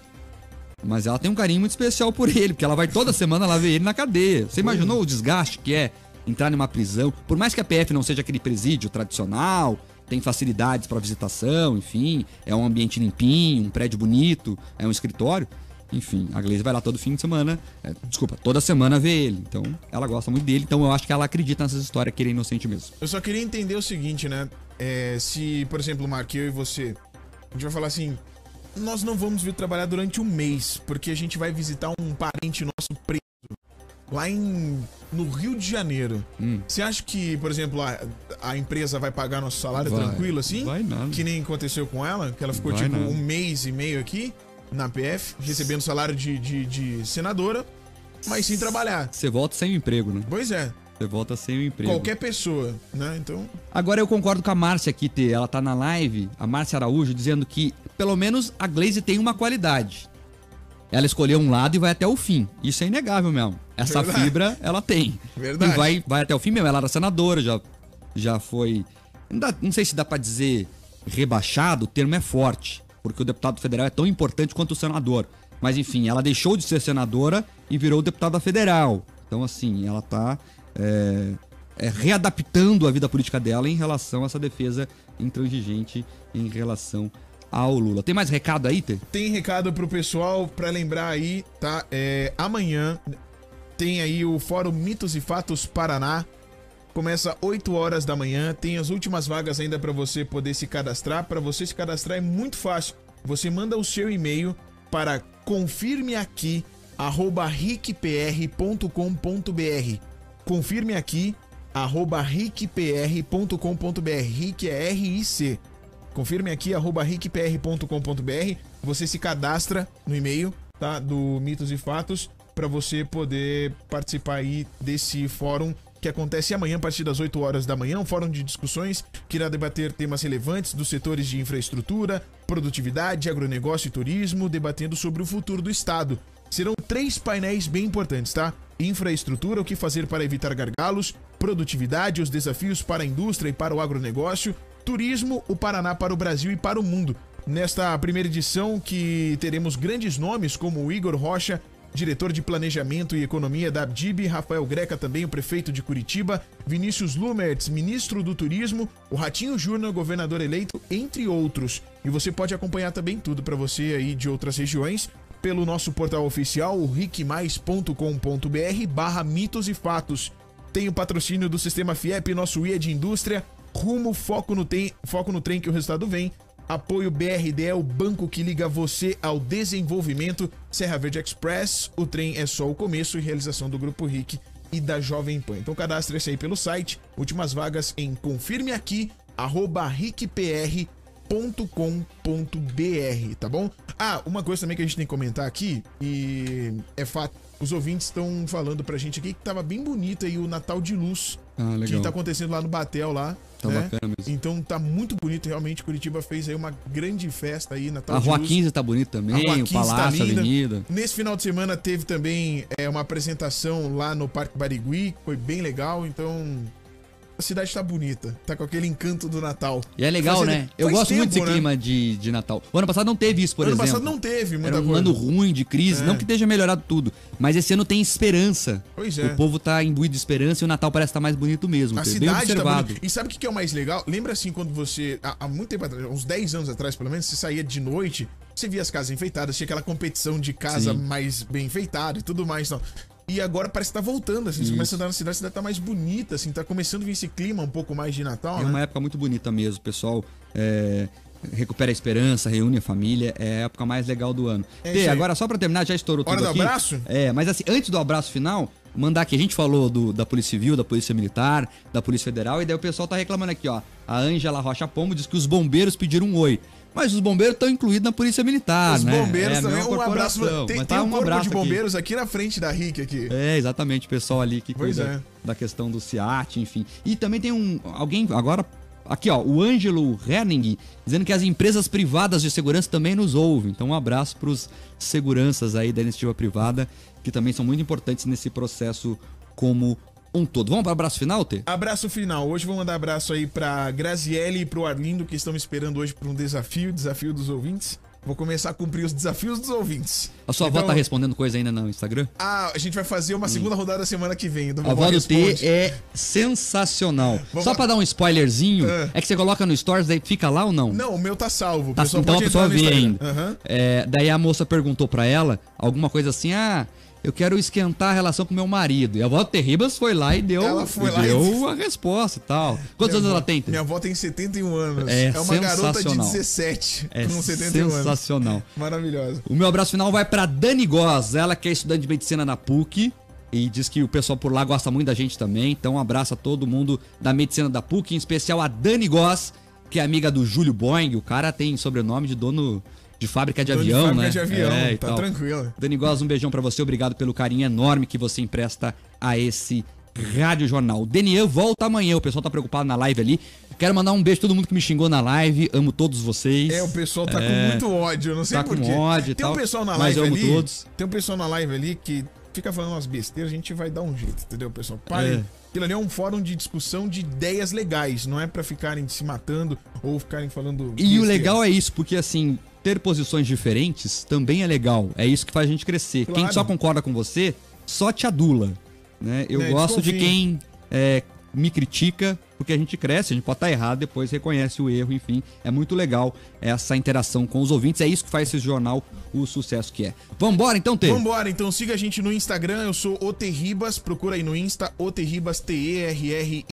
mas ela tem um carinho muito especial por ele, porque ela vai toda semana lá ver ele na cadeia. Você imaginou o desgaste que é entrar numa prisão? Por mais que a PF não seja aquele presídio tradicional, tem facilidades para visitação, enfim, é um ambiente limpinho, um prédio bonito, é um escritório. Enfim, a Glaze vai lá todo fim de semana, toda semana ver ele. Então, ela gosta muito dele, então eu acho que ela acredita nessas histórias que ele é inocente mesmo. Eu só queria entender o seguinte, né? Se, por exemplo, Mark, eu e você, a gente vai falar assim: nós não vamos vir trabalhar durante um mês, porque a gente vai visitar um parente nosso preso lá no Rio de Janeiro. Você acha que, por exemplo, a empresa vai pagar nosso salário tranquilo assim? Vai nada. Que nem aconteceu com ela, que ela ficou um mês e meio aqui na PF, recebendo salário de senadora, mas sem trabalhar. Você volta sem o emprego, né? Pois é. Você volta sem o emprego. Qualquer pessoa, né? Então... Agora eu concordo com a Márcia aqui, ela tá na live, a Márcia Araújo, dizendo que pelo menos a Glaze tem uma qualidade. Ela escolheu um lado e vai até o fim. Isso é inegável mesmo. Essa fibra, ela tem. Verdade. E vai até o fim mesmo. Ela era senadora, já foi... Não sei se dá pra dizer rebaixado, o termo é forte, porque o deputado federal é tão importante quanto o senador. Mas enfim, ela deixou de ser senadora e virou deputada federal. Então assim, ela tá... readaptando a vida política dela em relação a essa defesa intransigente em relação ao Lula. Tem mais recado aí, Tê? Tem recado pro pessoal, pra lembrar aí, tá? Amanhã, tem aí o Fórum Mitos e Fatos Paraná. Começa 8 horas da manhã, tem as últimas vagas ainda para você poder se cadastrar. Para você se cadastrar é muito fácil. Você manda o seu e-mail para confirmeaqui@ricpr.com.br. confirmeaqui@ricpr.com.br. RIC é RIC. confirmeaqui@ricpr.com.br. Você se cadastra no e-mail, tá, do Mitos e Fatos, para você poder participar aí desse fórum que acontece amanhã a partir das 8 horas da manhã, um fórum de discussões que irá debater temas relevantes dos setores de infraestrutura, produtividade, agronegócio e turismo, debatendo sobre o futuro do estado. Serão 3 painéis bem importantes, tá? Infraestrutura, o que fazer para evitar gargalos, produtividade, os desafios para a indústria e para o agronegócio, turismo, o Paraná para o Brasil e para o mundo. Nesta primeira edição, que teremos grandes nomes como o Igor Rocha, diretor de Planejamento e Economia da Abdib, Rafael Greca também, o prefeito de Curitiba, Vinícius Lumertz, ministro do Turismo, o Ratinho Júnior, governador eleito, entre outros. E você pode acompanhar também tudo para você aí de outras regiões pelo nosso portal oficial, o ricmais.com.br/mitos e fatos. Tem o patrocínio do Sistema FIEP, nosso IA de indústria, rumo, foco no trem que o resultado vem. Apoio BRDE, o banco que liga você ao desenvolvimento. Serra Verde Express, o trem é só o começo, e realização do Grupo RIC e da Jovem Pan. Então cadastre-se aí pelo site, últimas vagas em confirmeaqui@ricpr.com.br, tá bom? Ah, uma coisa também que a gente tem que comentar aqui, e é fato, os ouvintes estão falando pra gente aqui que tava bem bonito aí o Natal de Luz, que tá acontecendo lá no Batel lá. Tá, né? Bacana mesmo. Então tá muito bonito, realmente. Curitiba fez aí uma grande festa aí, Natal de Luz. A Rua 15 tá bonito também, o Palácio, a Avenida. Nesse final de semana teve também uma apresentação lá no Parque Barigui, foi bem legal, então a cidade tá bonita, tá com aquele encanto do Natal. E é legal, né? Eu gosto muito desse clima de Natal. O ano passado não teve isso, por exemplo. Ano passado não teve muita coisa. Era um ano ruim, de crise, não que esteja melhorado tudo, mas esse ano tem esperança. Pois é. O povo tá imbuído de esperança e o Natal parece estar mais bonito mesmo. A cidade tá bonita. E sabe o que é o mais legal? Lembra assim, quando você, há muito tempo atrás, uns 10 anos atrás pelo menos, você saía de noite, você via as casas enfeitadas, tinha aquela competição de casa mais bem enfeitada e tudo mais, então. E agora parece que tá voltando, assim, você começa a andar na cidade, a cidade tá mais bonita, assim, tá começando a vir esse clima um pouco mais de Natal, né? É uma época muito bonita mesmo, o pessoal recupera a esperança, reúne a família, é a época mais legal do ano. Agora só pra terminar, já estourou tudo aqui. Hora do abraço? Mas assim, antes do abraço final, mandar aqui, a gente falou da Polícia Civil, da Polícia Militar, da Polícia Federal, e daí o pessoal tá reclamando aqui, ó, a Ângela Rocha Pombo diz que os bombeiros pediram um oi. Mas os bombeiros estão incluídos na Polícia Militar, né? Os bombeiros também, um abraço. Tem um corpo de bombeiros aqui na frente da RIC aqui. Exatamente, o pessoal ali que cuida da questão do SEAT, enfim. E também tem alguém agora, aqui ó, o Ângelo Henning, dizendo que as empresas privadas de segurança também nos ouvem. Então um abraço para os seguranças aí da iniciativa privada, que também são muito importantes nesse processo como um todo. Vamos para o abraço final, Tê? Abraço final. Hoje vou mandar abraço aí pra Graziele e pro Arlindo, que estão me esperando hoje para um desafio dos ouvintes. Vou começar a cumprir os desafios dos ouvintes. A sua avó tá respondendo coisa ainda no Instagram? A gente vai fazer uma segunda rodada semana que vem. A avó do T é sensacional. Só pra dar um spoilerzinho, é que você coloca no Stories, daí fica lá ou não? Não, o meu tá salvo. Então a pessoa vê ainda. Daí a moça perguntou pra ela alguma coisa assim, eu quero esquentar a relação com meu marido. E a avó Terribas foi lá e deu a resposta e tal. Quantos anos ela tem? Minha avó tem 71 anos. É uma garota de 17 com 71 anos. Sensacional. Maravilhosa. O meu abraço final vai pra Dani Goss. Ela que é estudante de medicina na PUC. E diz que o pessoal por lá gosta muito da gente também. Então um abraço a todo mundo da medicina da PUC. Em especial a Dani Goss, que é amiga do Júlio Boing. O cara tem sobrenome de dono de fábrica de avião, né? De avião, tá tranquilo. Dani Góes, um beijão pra você, obrigado pelo carinho enorme que você empresta a esse Rádio Jornal. O Denian volta amanhã, o pessoal tá preocupado na live ali. Quero mandar um beijo a todo mundo que me xingou na live, amo todos vocês. O pessoal tá com muito ódio, eu não sei porquê. Tá com ódio e tal. Tem um pessoal na live ali, tem um pessoal na live ali que fica falando umas besteiras, a gente vai dar um jeito, entendeu, pessoal? Parem. Aquilo ali é um fórum de discussão de ideias legais, não é pra ficarem se matando ou ficarem falando besteiras. E o legal é isso, porque assim, ter posições diferentes também é legal. É isso que faz a gente crescer. Claro. Quem só concorda com você, só te adula. Né? Eu gosto de quem me critica porque a gente cresce, a gente pode estar errado, depois reconhece o erro, enfim. É muito legal essa interação com os ouvintes, é isso que faz esse jornal o sucesso que é. Vambora então, Tê? Vambora, então siga a gente no Instagram, eu sou o Terribas, procura aí no Insta, o Terribas, T-E-R-R-I-B-A-S.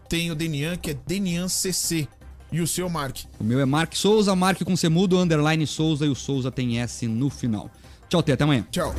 Tem o Denian, que é Denian CC. E o seu, Mark? O meu é Mark Souza, Mark com C mudo, underline Souza, e o Souza tem S no final. Tchau, Tê, até amanhã. Tchau.